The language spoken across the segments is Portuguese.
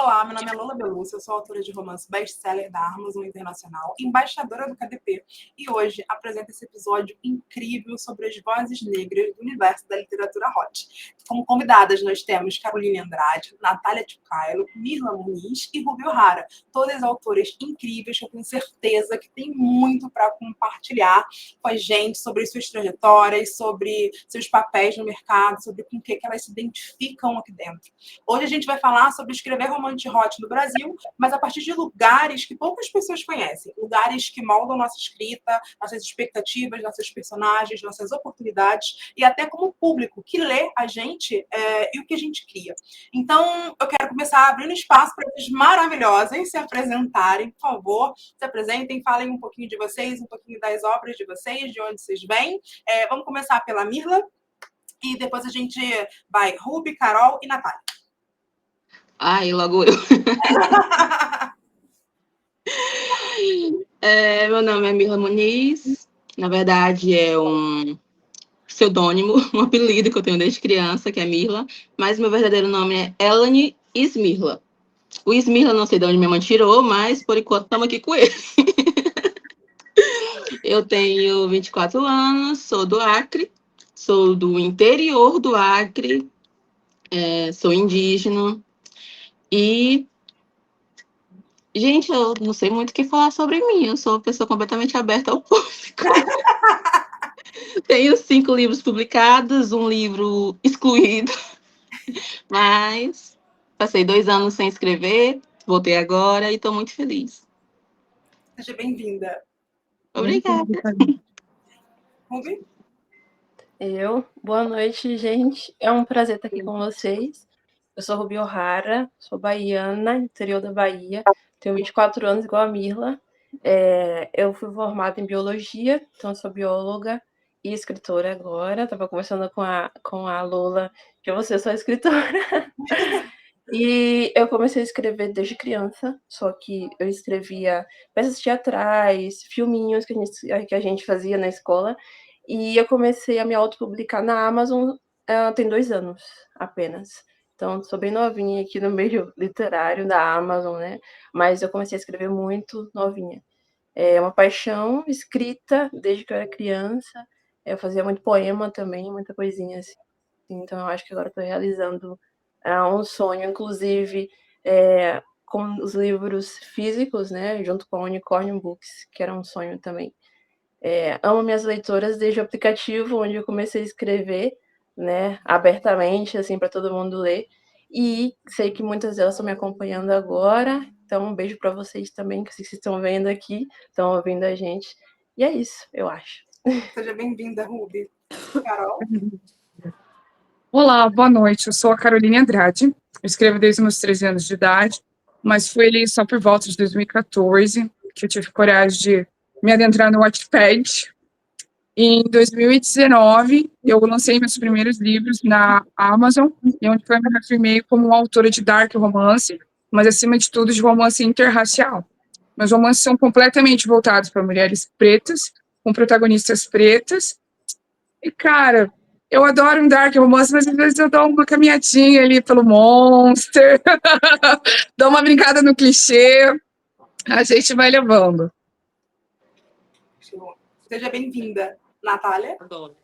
Olá, meu nome é Lola Belucci, eu sou autora de romance best-seller da Amazon Internacional, embaixadora do KDP, e hoje apresento esse episódio incrível sobre as vozes negras do universo da literatura hot. Como convidadas, nós temos Caroline Andrade, Natália Tchucailo, Mirla Muniz e Ruby O'Hara, todas autoras incríveis que eu tenho certeza que tem muito para compartilhar com a gente sobre suas trajetórias, sobre seus papéis no mercado, sobre com o que elas se identificam aqui dentro. Hoje a gente vai falar sobre escrever romance hot no Brasil, mas a partir de lugares que poucas pessoas conhecem, lugares que moldam nossa escrita, nossas expectativas, nossos personagens, nossas oportunidades e até como público que lê a gente e o que a gente cria. Então, eu quero começar abrindo espaço para vocês maravilhosas se apresentarem, por favor, se apresentem, falem um pouquinho de vocês, um pouquinho das obras de vocês, de onde vocês vêm. Vamos começar pela Mirla e depois a gente vai Ruby, Carol e Natália. Ai, logo eu. Meu nome é Mirla Muniz. Na verdade, é um pseudônimo, um apelido que eu tenho desde criança, que é Mirla. Mas meu verdadeiro nome é Elane Ismirla. O Ismirla não sei de onde minha mãe tirou, mas por enquanto estamos aqui com ele. Eu tenho 24 anos, sou do Acre, sou do interior do Acre, sou indígena. E, gente, eu não sei muito o que falar sobre mim. Eu sou uma pessoa completamente aberta ao público. Tenho 5 livros publicados, um livro excluído. Mas passei 2 anos sem escrever, voltei agora e estou muito feliz. Seja bem-vinda. Obrigada. Ruby? Boa noite, gente. É um prazer estar aqui com vocês. Eu sou Ruby O'Hara, sou baiana, interior da Bahia, tenho 24 anos, igual a Mirla. Eu fui formada em biologia, então sou bióloga e escritora agora. Estava conversando com a Lola, que você só escritora. E eu comecei a escrever desde criança, só que eu escrevia peças teatrais, filminhos que a gente fazia na escola. E eu comecei a me autopublicar na Amazon tem 2 anos apenas. Então, sou bem novinha aqui no meio literário da Amazon, né? Mas eu comecei a escrever muito novinha. É uma paixão escrita desde que eu era criança. Eu fazia muito poema também, muita coisinha assim. Então, eu acho que agora estou realizando um sonho, inclusive com os livros físicos, né? Junto com a Unicorn Books, que era um sonho também. Amo minhas leitoras desde o aplicativo onde eu comecei a escrever, né, abertamente, assim, para todo mundo ler. E sei que muitas delas estão me acompanhando agora. Então, um beijo para vocês também, que vocês estão vendo aqui, estão ouvindo a gente. E é isso, eu acho. Seja bem-vinda, Ruby. Carol? Olá, boa noite. Eu sou a Caroline Andrade. Eu escrevo desde os meus 13 anos de idade, mas foi ali só por volta de 2014 que eu tive coragem de me adentrar no Wattpad. Em 2019, eu lancei meus primeiros livros na Amazon, e onde eu me reafirmei como autora de dark romance, mas acima de tudo de romance interracial. Meus romances são completamente voltados para mulheres pretas, com protagonistas pretas. E, cara, eu adoro um dark romance, mas às vezes eu dou uma caminhadinha ali pelo Monster, dou uma brincada no clichê, a gente vai levando. Seja bem-vinda, Natália. Adoro.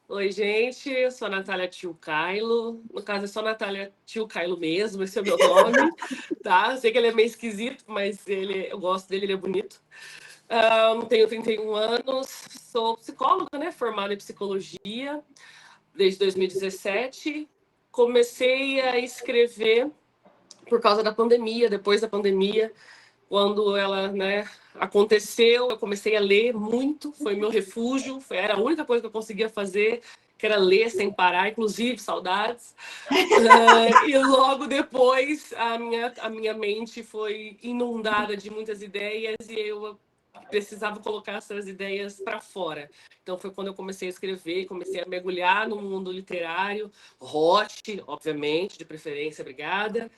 Oi, gente, eu sou a Natália Tchucailo. No caso, é só Natália Tchucailo mesmo, esse é o meu nome, tá? Eu sei que ele é meio esquisito, mas eu gosto dele, ele é bonito. Tenho 31 anos, sou psicóloga, né? Formada em psicologia desde 2017. Comecei a escrever por causa da pandemia, depois da pandemia, quando ela, né, aconteceu, eu comecei a ler muito, foi meu refúgio, era a única coisa que eu conseguia fazer, que era ler sem parar, inclusive saudades. E logo depois a minha mente foi inundada de muitas ideias e eu precisava colocar essas ideias para fora. Então foi quando eu comecei a escrever, comecei a mergulhar no mundo literário, hot, obviamente, de preferência, obrigada.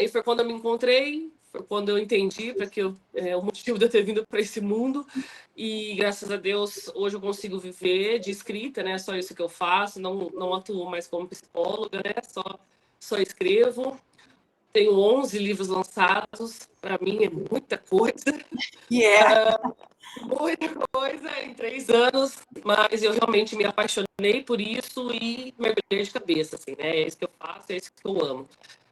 E foi quando eu me encontrei, foi quando eu entendi o motivo de eu ter vindo para esse mundo. E graças a Deus hoje eu consigo viver de escrita, né? Só isso que eu faço, não atuo mais como psicóloga, né? Só escrevo. tenho 11 livros lançados, para mim é muita coisa. Muita coisa em 3 anos, mas eu realmente me apaixonei por isso e mergulhei de cabeça, assim, né? É isso que eu faço, é isso que eu amo.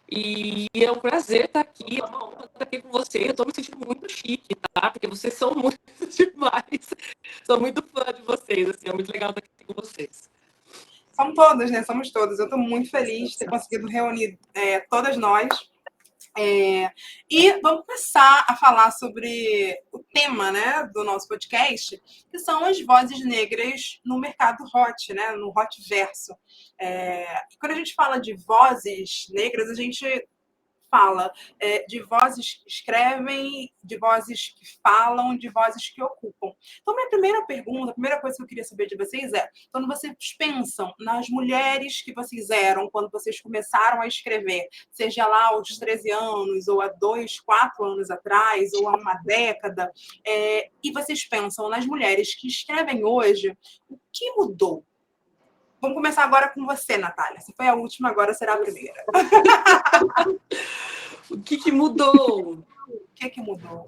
E é um prazer estar aqui, é uma honra estar aqui com você. Eu estou me sentindo muito chique, tá? Porque vocês são muito demais. Sou muito fã de vocês, assim, é muito legal estar aqui com vocês. Somos todas, né? Somos todas. Eu estou muito feliz de ter conseguido reunir todas nós. E vamos começar a falar sobre o tema, né, do nosso podcast, que são as vozes negras no mercado hot, né, no hot verso. Quando a gente fala de vozes negras, a gente fala de vozes que escrevem, de vozes que falam, de vozes que ocupam. Então, minha primeira pergunta, a primeira coisa que eu queria saber de vocês é, quando vocês pensam nas mulheres que vocês eram, quando vocês começaram a escrever, seja lá aos 13 anos, ou há 2, 4 anos atrás, ou há uma década, e vocês pensam nas mulheres que escrevem hoje, o que mudou? Vamos começar agora com você, Natália. Você foi a última, agora será a primeira. O que mudou? O que mudou?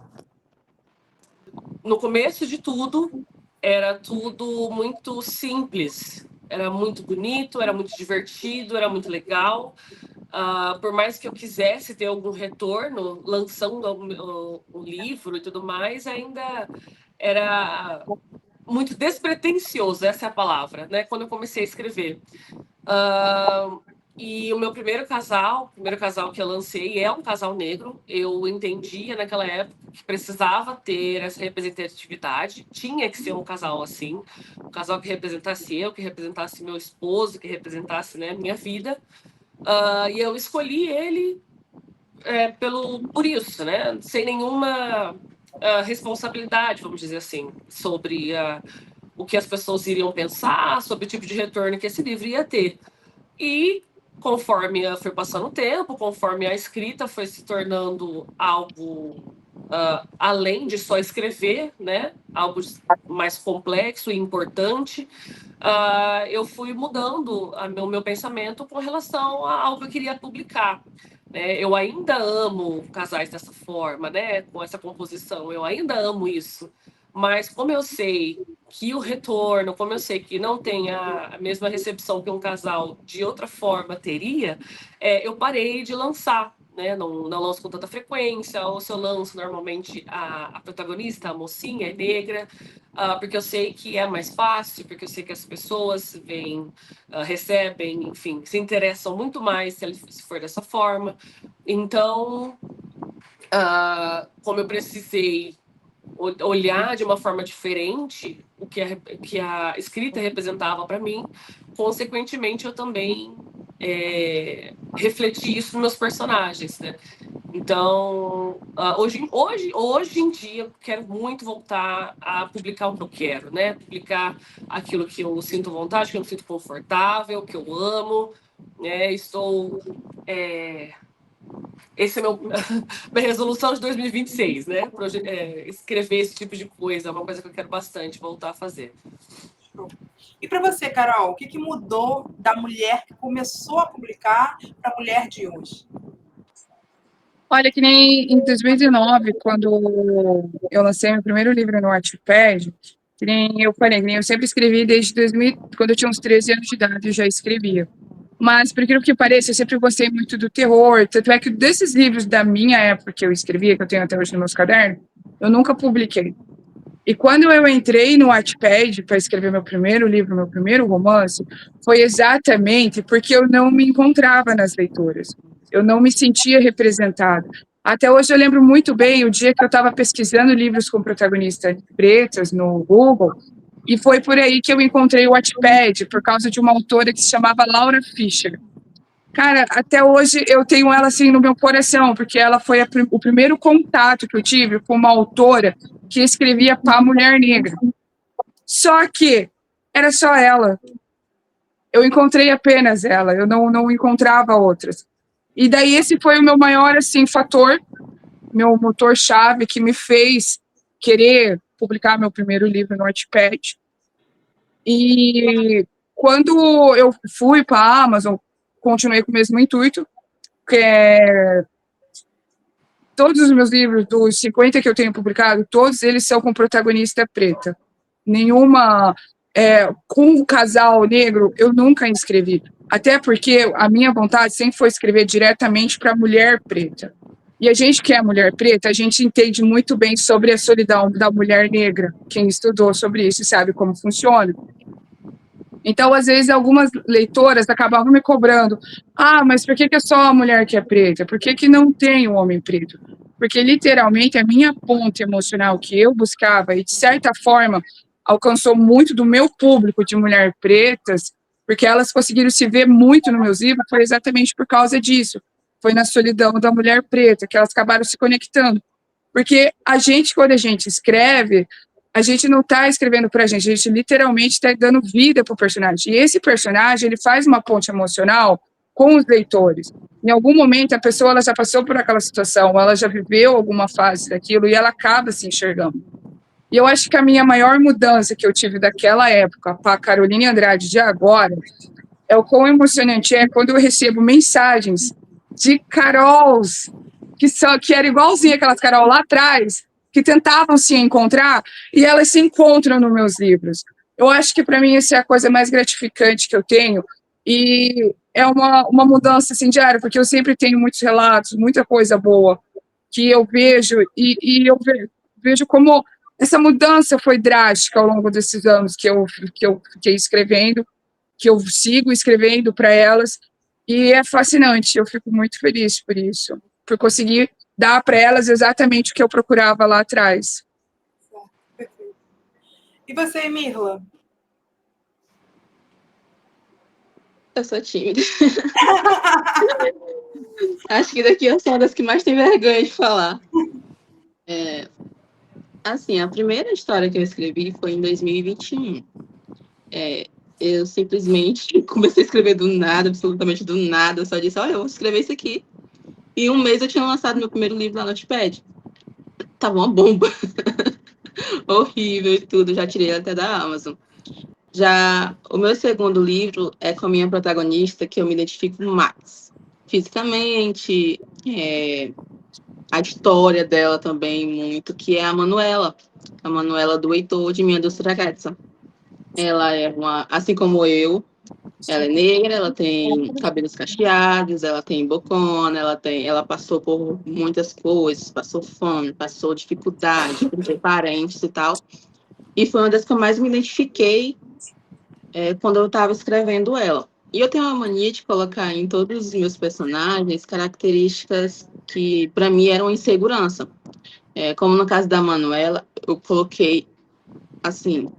No começo de tudo, era tudo muito simples. Era muito bonito, era muito divertido, era muito legal. Por mais que eu quisesse ter algum retorno, lançando o livro e tudo mais, ainda era muito despretensioso, essa é a palavra, né? Quando eu comecei a escrever. E o meu primeiro casal que eu lancei é um casal negro. Eu entendia naquela época que precisava ter essa representatividade, tinha que ser um casal assim, um casal que representasse eu, que representasse meu esposo, que representasse, né, minha vida. E eu escolhi ele por isso, né, sem nenhuma responsabilidade, vamos dizer assim, sobre o que as pessoas iriam pensar, sobre o tipo de retorno que esse livro ia ter. E conforme foi passando o tempo, conforme a escrita foi se tornando algo além de só escrever, né? Algo mais complexo e importante, eu fui mudando o meu pensamento com relação a algo que eu queria publicar. Eu ainda amo casais dessa forma, né? Com essa composição, eu ainda amo isso. Mas como eu sei que o retorno, como eu sei que não tem a mesma recepção que um casal de outra forma teria, eu parei de lançar, né? Não lanço com tanta frequência, ou se eu lanço normalmente a protagonista, a mocinha, é negra, porque eu sei que é mais fácil, porque eu sei que as pessoas vêm, recebem, enfim, se interessam muito mais se for dessa forma. Então, como eu precisei olhar de uma forma diferente o que a escrita representava para mim, consequentemente eu também refleti isso nos meus personagens, né? Então, hoje em dia, eu quero muito voltar a publicar o que eu quero, né? Publicar aquilo que eu sinto vontade, que eu me sinto confortável, que eu amo, né? Esse é minha resolução de 2026, né? Escrever esse tipo de coisa, é uma coisa que eu quero bastante voltar a fazer. E para você, Carol, o que mudou da mulher que começou a publicar para a mulher de hoje? Olha, que nem em 2019, quando eu lancei meu primeiro livro no Wattpad, que nem eu falei, que nem eu sempre escrevi desde 2000, quando eu tinha uns 13 anos de idade, eu já escrevia. Mas, por aquilo que pareça, eu sempre gostei muito do terror, tanto é que desses livros da minha época que eu escrevia, que eu tenho até hoje nos meus cadernos, eu nunca publiquei. E quando eu entrei no Wattpad para escrever meu primeiro livro, meu primeiro romance, foi exatamente porque eu não me encontrava nas leituras. Eu não me sentia representada. Até hoje eu lembro muito bem o dia que eu estava pesquisando livros com protagonistas pretas no Google, e foi por aí que eu encontrei o Wattpad, por causa de uma autora que se chamava Laura Fischer. Cara, até hoje eu tenho ela assim no meu coração, porque ela foi o primeiro contato que eu tive com uma autora que escrevia para a mulher negra. Só que era só ela. Eu encontrei apenas ela, eu não encontrava outras. E daí esse foi o meu maior assim fator, meu motor-chave que me fez querer publicar meu primeiro livro no Wattpad. E quando eu fui para a Amazon, continuei com o mesmo intuito, que é todos os meus livros, dos 50 que eu tenho publicado, todos eles são com protagonista preta. Nenhuma com um casal negro, eu nunca escrevi. Até porque a minha vontade sempre foi escrever diretamente para a mulher preta. E a gente que é mulher preta, a gente entende muito bem sobre a solidão da mulher negra. Quem estudou sobre isso sabe como funciona. Então, às vezes, algumas leitoras acabavam me cobrando: ah, mas por que é só a mulher que é preta? Por que não tem o homem preto? Porque, literalmente, a minha ponte emocional que eu buscava, e de certa forma, alcançou muito do meu público de mulheres pretas, porque elas conseguiram se ver muito nos meus livros, foi exatamente por causa disso. Foi na solidão da mulher preta, que elas acabaram se conectando. Porque a gente, quando a gente escreve, a gente não está escrevendo para a gente literalmente está dando vida para o personagem. E esse personagem, ele faz uma ponte emocional com os leitores. Em algum momento, a pessoa ela já passou por aquela situação, ela já viveu alguma fase daquilo e ela acaba se enxergando. E eu acho que a minha maior mudança que eu tive daquela época para a Caroline Andrade de agora é o quão emocionante é quando eu recebo mensagens de Carols que era igualzinha aquelas Carol lá atrás, que tentavam se encontrar, e elas se encontram nos meus livros. Eu acho que, para mim, essa é a coisa mais gratificante que eu tenho, e é uma mudança assim, diária, porque eu sempre tenho muitos relatos, muita coisa boa que eu vejo, e eu vejo como essa mudança foi drástica ao longo desses anos que eu fiquei escrevendo, que eu sigo escrevendo para elas, e é fascinante, eu fico muito feliz por isso, por conseguir dar para elas exatamente o que eu procurava lá atrás. Perfeito. E você, Mirla? Eu sou tímida. Acho que daqui eu sou uma das que mais tem vergonha de falar. Assim, a primeira história que eu escrevi foi em 2021. Eu simplesmente comecei a escrever do nada, absolutamente do nada. Eu só disse, olha, eu vou escrever isso aqui. E em um mês eu tinha lançado meu primeiro livro lá no Notepad. Tava uma bomba. Horrível e tudo, já tirei até da Amazon. Já o meu segundo livro é com a minha protagonista, que eu me identifico mais fisicamente, a história dela também muito, que é a Manuela do Heitor, de Minha Doce Ragazza. Ela é assim como eu, ela é negra, ela tem cabelos cacheados, ela tem bocona, ela passou por muitas coisas, passou fome, passou dificuldade, com parentes e tal. E foi uma das que eu mais me identifiquei quando eu estava escrevendo ela. E eu tenho uma mania de colocar em todos os meus personagens características que, para mim, eram insegurança. Como no caso da Manuela, eu coloquei, assim,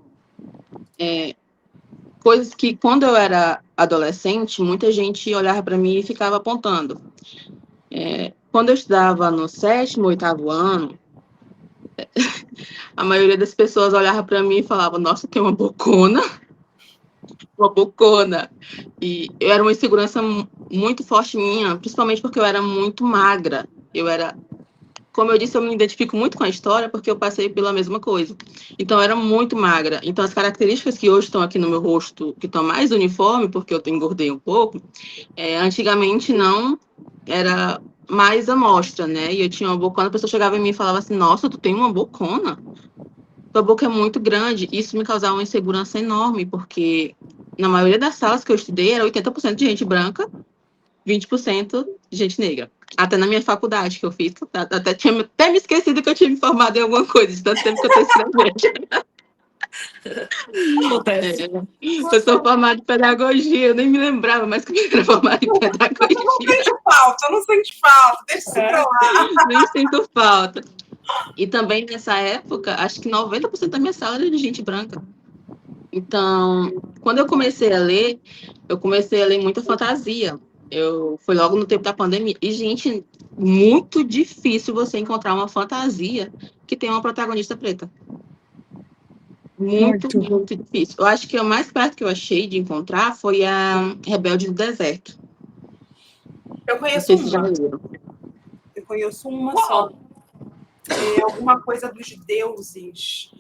coisas que, quando eu era adolescente, muita gente olhava para mim e ficava apontando. Quando eu estudava no 7º, 8º ano, a maioria das pessoas olhava para mim e falava, nossa, tem uma bocona. Uma bocona. E eu era uma insegurança muito forte minha, principalmente porque eu era muito magra. Como eu disse, eu me identifico muito com a história porque eu passei pela mesma coisa. Então, eu era muito magra. Então, as características que hoje estão aqui no meu rosto, que estão mais uniforme, porque eu engordei um pouco, antigamente não era mais à mostra, né? E eu tinha uma bocona, a pessoa chegava em mim e falava assim, nossa, tu tem uma bocona? Tua boca é muito grande. Isso me causava uma insegurança enorme, porque na maioria das salas que eu estudei, era 80% de gente branca, 20% de gente negra. Até na minha faculdade que eu fiz, até me esquecido que eu tinha me formado em alguma coisa, de tanto tempo que eu estou escrevendo. Eu sou formada em pedagogia, eu nem me lembrava mais que eu era formada em pedagogia. Eu não sente falta, deixa isso pra lá. Nem sinto falta. E também nessa época, acho que 90% da minha sala era de gente branca. Então, quando eu comecei a ler muita fantasia. Foi logo no tempo da pandemia. E, gente, muito difícil você encontrar uma fantasia que tenha uma protagonista preta. Muito difícil. Eu acho que o mais perto que eu achei de encontrar foi a Rebelde do Deserto. Eu conheço uma. Eu conheço uma só. Alguma coisa dos deuses.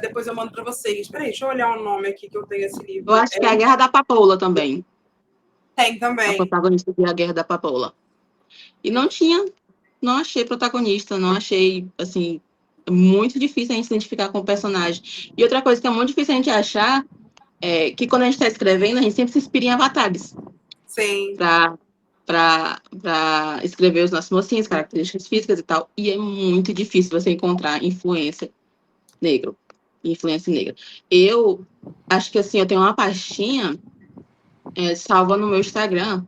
Depois eu mando para vocês. Peraí, deixa eu olhar o nome aqui que eu tenho esse livro. Eu acho que é a Guerra da Papoula também. Tem também. A protagonista de A Guerra da Papoula. E não tinha não achei protagonista, não achei, assim, muito difícil a gente se identificar com o personagem. E outra coisa que é muito difícil a gente achar é que quando a gente está escrevendo, a gente sempre se inspira em avatares Sim. para escrever os nossos mocinhos, características físicas e tal. E é muito difícil você encontrar influência negra. Eu acho que, assim, eu tenho uma pastinha salva no meu Instagram,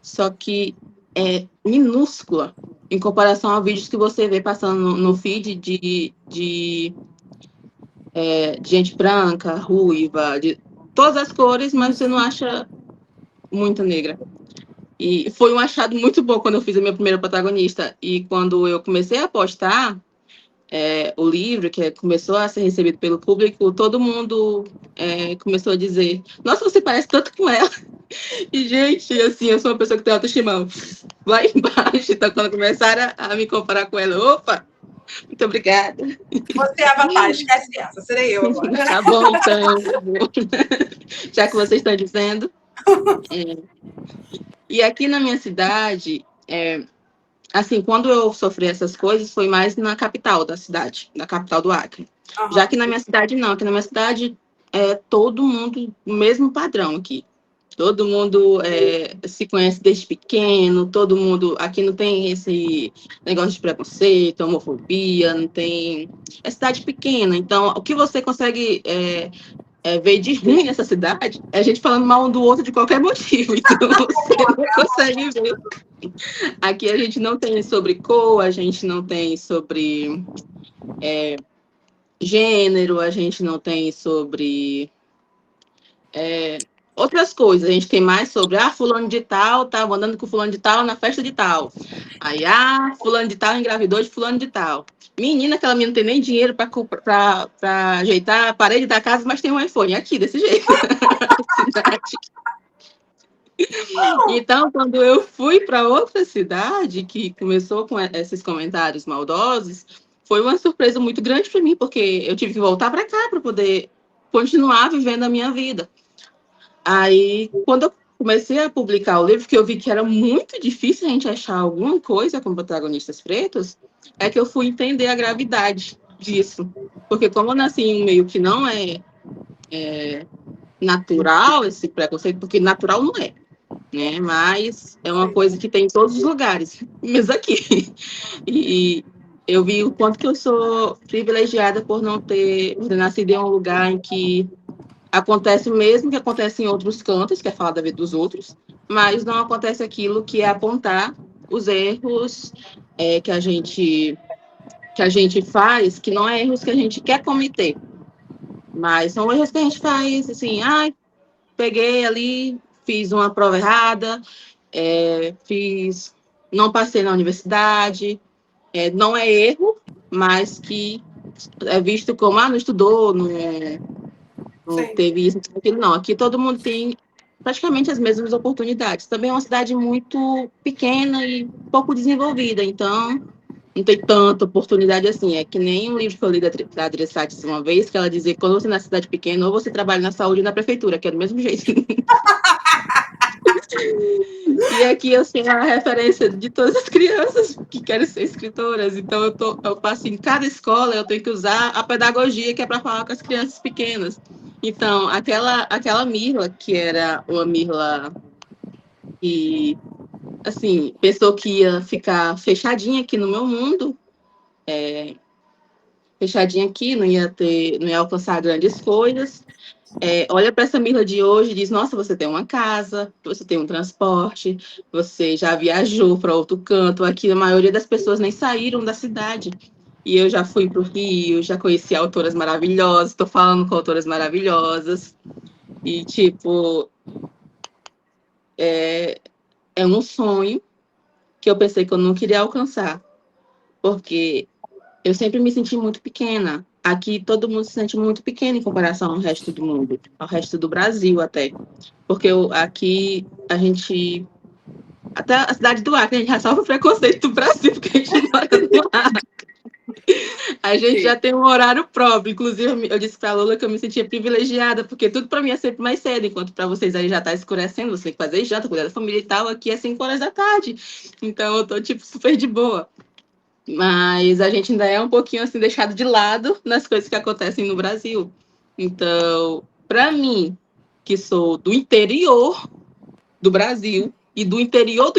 só que é minúscula em comparação a vídeos que você vê passando no feed de gente branca, ruiva, de todas as cores, mas você não acha muita negra. E foi um achado muito bom quando eu fiz a minha primeira protagonista. E quando eu comecei a postar o livro, que começou a ser recebido pelo público, todo mundo começou a dizer: nossa, você parece tanto com ela. E, gente, assim, eu sou uma pessoa que tem autoestima lá embaixo. Então, quando começaram a me comparar com ela, opa, muito obrigada. Você é Avatar, esquece essa, serei eu agora. Tá bom, então. Já que vocês estão dizendo. E aqui na minha cidade, assim, quando eu sofri essas coisas, foi mais na capital da cidade, na capital do Acre. Aham. Já que na minha cidade, não. Aqui na minha cidade, todo mundo, o mesmo padrão aqui. Todo mundo se conhece desde pequeno, todo mundo... Aqui não tem esse negócio de preconceito, homofobia, não tem... É cidade pequena, então o que você consegue ver de ruim nessa cidade é a gente falando mal um do outro de qualquer motivo, então você não consegue ver. Aqui a gente não tem sobre cor, a gente não tem sobre gênero, a gente não tem sobre... outras coisas, a gente tem mais sobre, fulano de tal, tava andando com fulano de tal na festa de tal. Aí, fulano de tal engravidou de fulano de tal. Menina, aquela menina não tem nem dinheiro para ajeitar a parede da casa, mas tem um iPhone aqui, desse jeito. Então, quando eu fui para outra cidade, que começou com esses comentários maldosos, foi uma surpresa muito grande para mim, porque eu tive que voltar para cá para poder continuar vivendo a minha vida. Aí, quando eu comecei a publicar o livro, que eu vi que era muito difícil a gente achar alguma coisa com protagonistas pretos, é que eu fui entender a gravidade disso. Porque como eu nasci em um meio que não é natural esse preconceito, porque natural não é, né? Mas é uma coisa que tem em todos os lugares, mesmo aqui. E eu vi o quanto que eu sou privilegiada por não ter nascido em um lugar em que acontece o mesmo que acontece em outros cantos, que é falar da vida dos outros, mas não acontece aquilo que é apontar os erros que a gente faz, que não é erros que a gente quer cometer, mas são erros que a gente faz, assim, peguei ali, fiz uma prova errada, não passei na universidade, não é erro, mas que é visto como, não estudou, não teve isso, aquilo, não. Aqui todo mundo tem praticamente as mesmas oportunidades. Também é uma cidade muito pequena e pouco desenvolvida, então não tem tanta oportunidade assim. É que nem um livro que eu li da Adri Sates uma vez, que ela dizia que quando você é na cidade pequena, ou você trabalha na saúde ou na prefeitura, que é do mesmo jeito. E aqui eu sou a referência de todas as crianças que querem ser escritoras. Então eu passo em cada escola, eu tenho que usar a pedagogia que é para falar com as crianças pequenas. Então, aquela Mirla, que era uma Mirla que, assim, pensou que ia ficar fechadinha aqui no meu mundo, fechadinha aqui, não ia alcançar grandes coisas. Olha para essa Mirla de hoje e diz: nossa, você tem uma casa, você tem um transporte, você já viajou para outro canto. Aqui a maioria das pessoas nem saíram da cidade. E eu já fui para o Rio, já conheci autoras maravilhosas, estou falando com autoras maravilhosas. E, tipo, é um sonho que eu pensei que eu não queria alcançar. Porque eu sempre me senti muito pequena. Aqui todo mundo se sente muito pequeno em comparação ao resto do mundo, ao resto do Brasil até. Porque aqui a gente... Até a cidade do Acre, a gente já sofre preconceito do Brasil, porque a gente mora no Acre. A gente Sim. já tem um horário próprio. Inclusive, eu disse para a Lula que eu me sentia privilegiada, porque tudo para mim é sempre mais cedo, enquanto para vocês aí já está escurecendo, você tem que fazer janta, cuidar da família e tal, aqui é 5 horas da tarde. Então, eu tô, tipo, super de boa. Mas a gente ainda é um pouquinho, assim, deixado de lado nas coisas que acontecem no Brasil. Então, para mim, que sou do interior do Brasil, e do interior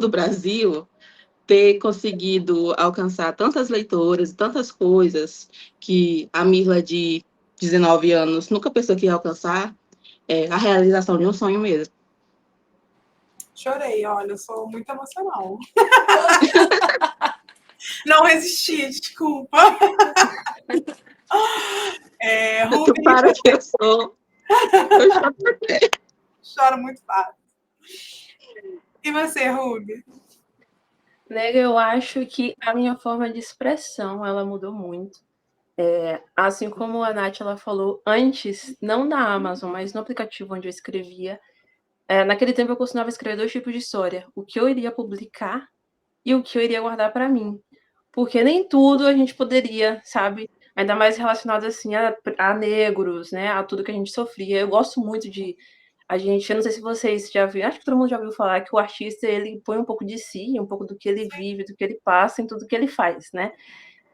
do Brasil, ter conseguido alcançar tantas leitoras, tantas coisas que a Mirla de 19 anos nunca pensou que ia alcançar, é a realização de um sonho mesmo. Chorei, olha, eu sou muito emocional. Não resisti, desculpa. Tu Rubi, para que eu sou. Eu choro porque... choro muito fácil. E você, Rubi? Nega, eu acho que a minha forma de expressão, ela mudou muito. Assim como a Nath, ela falou, antes, não na Amazon, mas no aplicativo onde eu escrevia, naquele tempo eu costumava escrever 2 tipos de história. O que eu iria publicar e o que eu iria guardar para mim. Porque nem tudo a gente poderia, sabe? Ainda mais relacionado, assim, a negros, né? A tudo que a gente sofria. Eu gosto muito de... eu não sei se vocês já viram, acho que todo mundo já ouviu falar que o artista, ele põe um pouco de si, um pouco do que ele vive, do que ele passa em tudo que ele faz, né?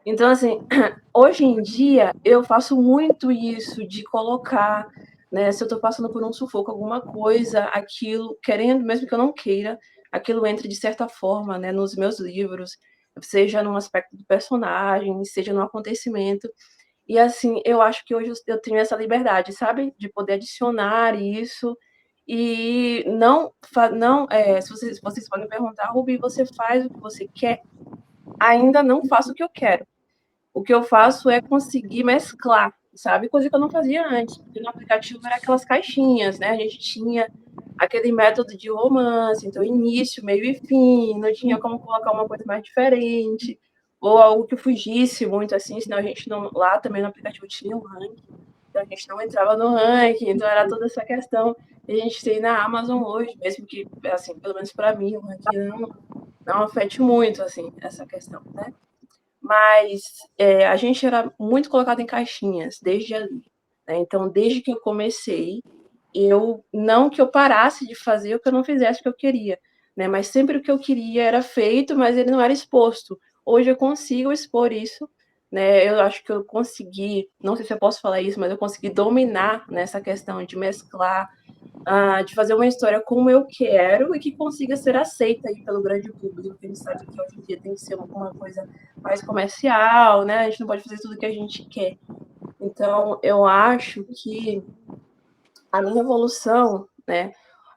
Então, assim, hoje em dia, eu faço muito isso de colocar, né, se eu tô passando por um sufoco, alguma coisa, aquilo, querendo, mesmo que eu não queira, aquilo entra de certa forma, né, nos meus livros, seja num aspecto do personagem, seja num acontecimento. E, assim, eu acho que hoje eu tenho essa liberdade, sabe, de poder adicionar isso e se vocês podem perguntar, Rubi, você faz o que você quer? Ainda não faço o que eu quero. O que eu faço é conseguir mesclar, sabe? Coisa que eu não fazia antes, porque no aplicativo era aquelas caixinhas, né? A gente tinha aquele método de romance, então início, meio e fim, não tinha como colocar uma coisa mais diferente, ou algo que fugisse muito assim, senão a gente não. Lá também no aplicativo tinha um ranking, então a gente não entrava no ranking, então era toda essa questão que a gente tem na Amazon hoje, mesmo que, assim, pelo menos para mim, o ranking não afete muito, assim, essa questão, né? Mas a gente era muito colocado em caixinhas desde ali, né? Então, desde que eu comecei, não que eu parasse de fazer o que eu não fizesse o que eu queria, né? Mas sempre o que eu queria era feito, mas ele não era exposto. Hoje eu consigo expor isso, né? Eu acho que eu consegui, não sei se eu posso falar isso, mas eu consegui dominar nessa questão de mesclar, de fazer uma história como eu quero e que consiga ser aceita aí pelo grande público. A gente sabe que hoje em dia tem que ser uma coisa mais comercial, né? A gente não pode fazer tudo o que a gente quer. Então, eu acho que a minha evolução, né?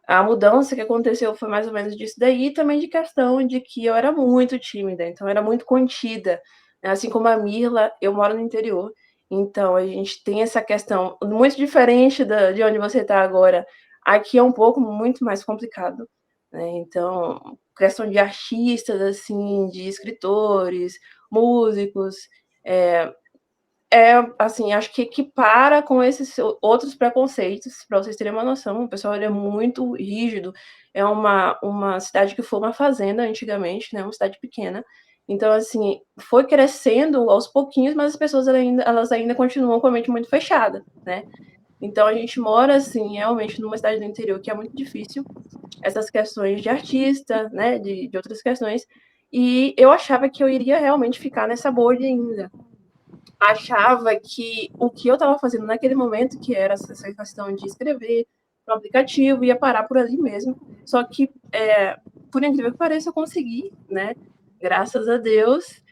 A mudança que aconteceu foi mais ou menos disso daí, e também de questão de que eu era muito tímida, então eu era muito contida. Assim como a Mirla, eu moro no interior, então a gente tem essa questão muito diferente de onde você está agora. Aqui é um pouco muito mais complicado, né? Então, questão de artistas, assim, de escritores, músicos, assim, acho que equipara com esses outros preconceitos, para vocês terem uma noção. O pessoal ele é muito rígido. É uma cidade que foi uma fazenda antigamente, né? Uma cidade pequena. Então, assim, foi crescendo aos pouquinhos, mas as pessoas elas ainda continuam com a mente muito fechada, né? Então, a gente mora, assim, realmente numa cidade do interior que é muito difícil. Essas questões de artista, né? De outras questões. E eu achava que eu iria realmente ficar nessa bolha ainda. Achava que o que eu estava fazendo naquele momento, que era essa questão de escrever no aplicativo, ia parar por ali mesmo. Só que, por incrível que pareça, eu consegui, né? Graças a Deus,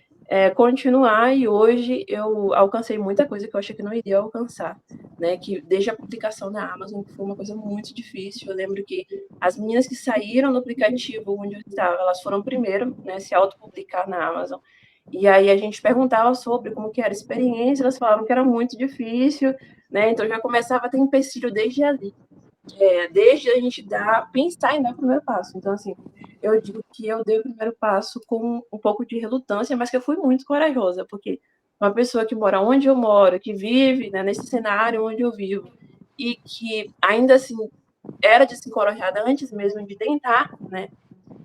continuar. E hoje eu alcancei muita coisa que eu achei que não iria alcançar, né? Que desde a publicação na Amazon foi uma coisa muito difícil. Eu lembro que as meninas que saíram do aplicativo onde eu estava, elas foram primeiro, né? Se autopublicar na Amazon. E aí a gente perguntava sobre como que era a experiência, elas falavam que era muito difícil, né? Então já começava a ter empecilho desde ali, desde a gente pensar em dar o primeiro passo. Então, assim, eu digo que eu dei o primeiro passo com um pouco de relutância, mas que eu fui muito corajosa, porque uma pessoa que mora onde eu moro, que vive, né, nesse cenário onde eu vivo, e que ainda assim era desencorajada antes mesmo de tentar, né?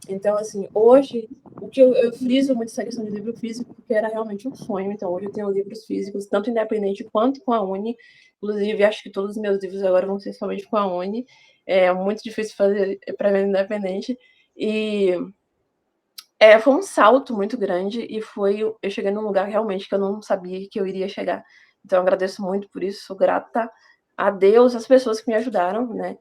Então, assim, hoje, o porque eu friso muito essa questão de livro físico, porque era realmente um sonho. Então, hoje eu tenho livros físicos, tanto independente quanto com a Uni. Inclusive, acho que todos os meus livros agora vão ser somente com a Uni. É muito difícil fazer pré-venda independente. E foi um salto muito grande e eu cheguei num lugar realmente que eu não sabia que eu iria chegar. Então, eu agradeço muito por isso, sou grata a Deus, as pessoas que me ajudaram, né?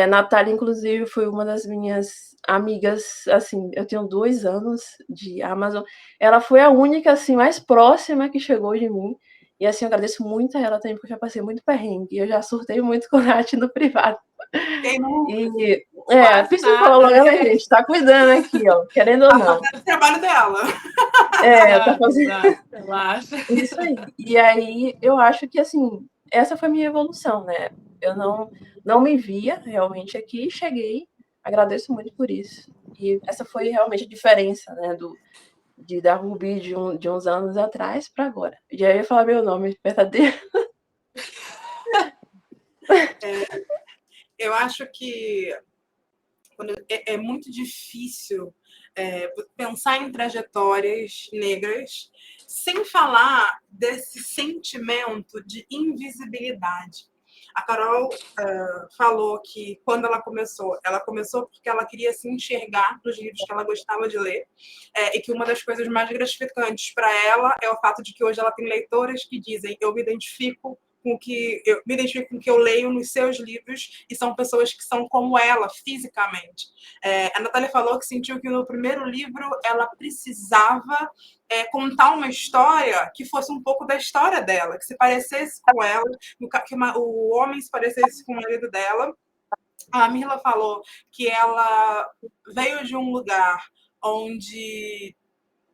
Natália, inclusive, foi uma das minhas amigas, assim, eu tenho 2 anos de Amazon. Ela foi a única, assim, mais próxima que chegou de mim. E, assim, eu agradeço muito a ela também, porque eu já passei muito perrengue. Eu já surtei muito com a Nath no privado. Quem não E, Quase psicóloga, nada, né, gente? Tá cuidando aqui, ó, querendo ou tá não. fazendo o trabalho dela. Tá fazendo Relaxa. isso aí. E aí, eu acho que, assim, essa foi a minha evolução, né? Eu não me via realmente aqui e cheguei. Agradeço muito por isso. E essa foi realmente a diferença, né, da Ruby de uns anos atrás para agora. E aí eu ia falar meu nome verdadeiro. Eu acho que é muito difícil pensar em trajetórias negras sem falar desse sentimento de invisibilidade. A Carol falou que quando ela começou porque ela queria se enxergar nos livros que ela gostava de ler, e que uma das coisas mais gratificantes para ela é o fato de que hoje ela tem leitoras que dizem: eu me identifico com o que eu leio nos seus livros, e são pessoas que são como ela, fisicamente. A Natália falou que sentiu que no primeiro livro ela precisava contar uma história que fosse um pouco da história dela, que se parecesse com ela, que o homem se parecesse com o marido dela. A Mirla falou que ela veio de um lugar onde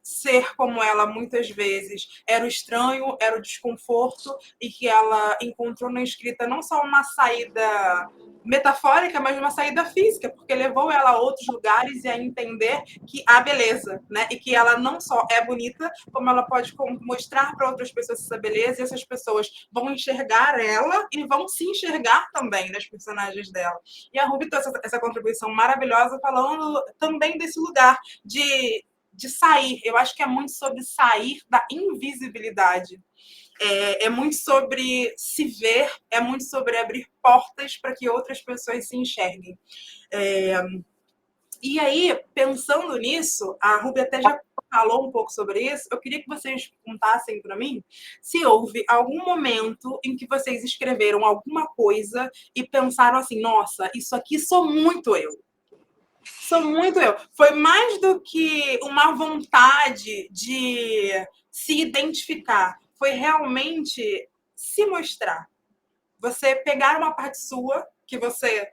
ser como ela muitas vezes era o estranho, era o desconforto, e que ela encontrou na escrita não só uma saída metafórica, mas uma saída física, porque levou ela a outros lugares e a entender que há beleza, né? E que ela não só é bonita, como ela pode mostrar para outras pessoas essa beleza, e essas pessoas vão enxergar ela e vão se enxergar também nas personagens dela. E a Ruby trouxe essa contribuição maravilhosa, falando também desse lugar de sair. Eu acho que é muito sobre sair da invisibilidade. É muito sobre se ver, é muito sobre abrir portas para que outras pessoas se enxerguem. E aí, pensando nisso, a Ruby até já falou um pouco sobre isso, eu queria que vocês contassem para mim se houve algum momento em que vocês escreveram alguma coisa e pensaram assim: nossa, isso aqui sou muito eu. Sou muito eu. Foi mais do que uma vontade de se identificar. Foi realmente se mostrar. Você pegar uma parte sua que você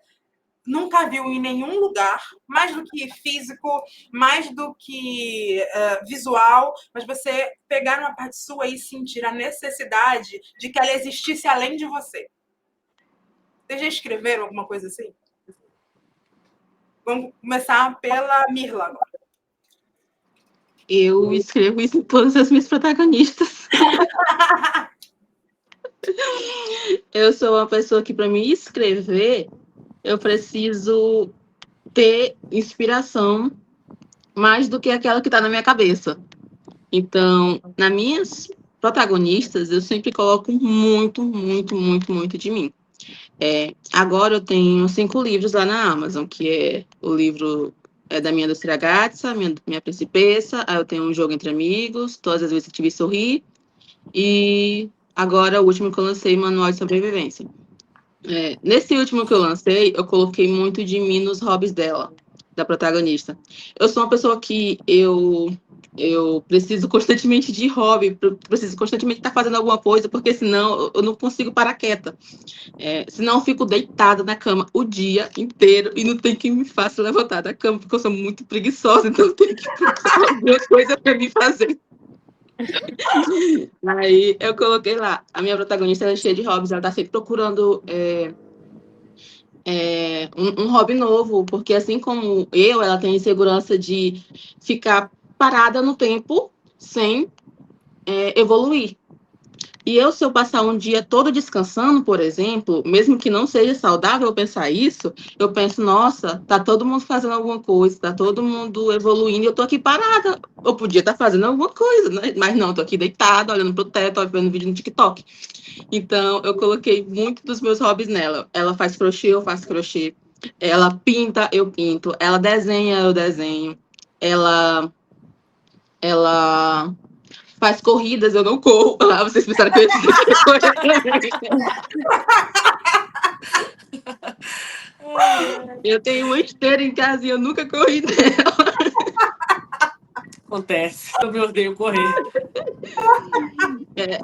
nunca viu em nenhum lugar, mais do que físico, mais do que visual, mas você pegar uma parte sua e sentir a necessidade de que ela existisse além de você. Vocês já escreveram alguma coisa assim? Vamos começar pela Mirla agora. Eu escrevo isso em todas as minhas protagonistas. Eu sou uma pessoa que, para me escrever, eu preciso ter inspiração mais do que aquela que está na minha cabeça. Então, nas minhas protagonistas, eu sempre coloco muito, muito, muito, muito de mim. Agora eu tenho 5 livros lá na Amazon, que é o livro da minha Indústria Gatsa, minha Principessa, aí eu tenho Um Jogo Entre Amigos, Todas as Vezes que Tive Sorrir, e agora o último que eu lancei, Manual de Sobrevivência. Nesse último que eu lancei, eu coloquei muito de mim nos hobbies dela, da protagonista. Eu sou uma pessoa que eu preciso constantemente de hobby, preciso constantemente estar fazendo alguma coisa, porque senão eu não consigo parar quieta. Senão eu fico deitada na cama o dia inteiro e não tem quem me faça levantar da cama, porque eu sou muito preguiçosa, então eu tenho que procurar alguma coisa para me fazer. Aí eu coloquei lá, a minha protagonista é cheia de hobbies, ela está sempre procurando um hobby novo, porque assim como ela tem insegurança de ficar parada no tempo sem evoluir. E se eu passar um dia todo descansando, por exemplo, mesmo que não seja saudável eu pensar isso, eu penso, nossa, tá todo mundo fazendo alguma coisa, tá todo mundo evoluindo, e eu tô aqui parada. Eu podia estar fazendo alguma coisa, né? Mas não, tô aqui deitada, olhando pro teto, vendo vídeo no TikTok. Então, eu coloquei muito dos meus hobbies nela. Ela faz crochê, eu faço crochê. Ela pinta, eu pinto. Ela desenha, eu desenho. Ela faz corridas, eu não corro. Ah, vocês pensaram que eu ia dizer que eu correr também. Eu tenho uma esteira em casa e eu nunca corri nela. Acontece. Eu me odeio correr.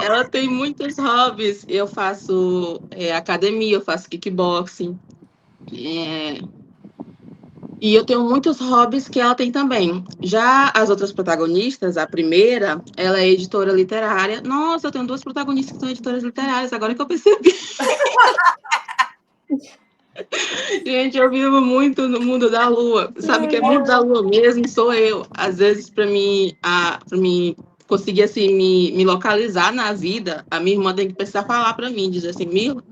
Ela tem muitos hobbies. Eu faço academia, eu faço kickboxing. E eu tenho muitos hobbies que ela tem também. Já as outras protagonistas, a primeira, ela é editora literária. Nossa, eu tenho 2 protagonistas que são editoras literárias, agora que eu percebi. Gente, eu vivo muito no mundo da lua. Sabe o que é mundo da lua mesmo? Sou eu. Às vezes, para mim conseguir assim, me localizar na vida, a minha irmã tem que precisar falar para mim, dizer assim, Mirla,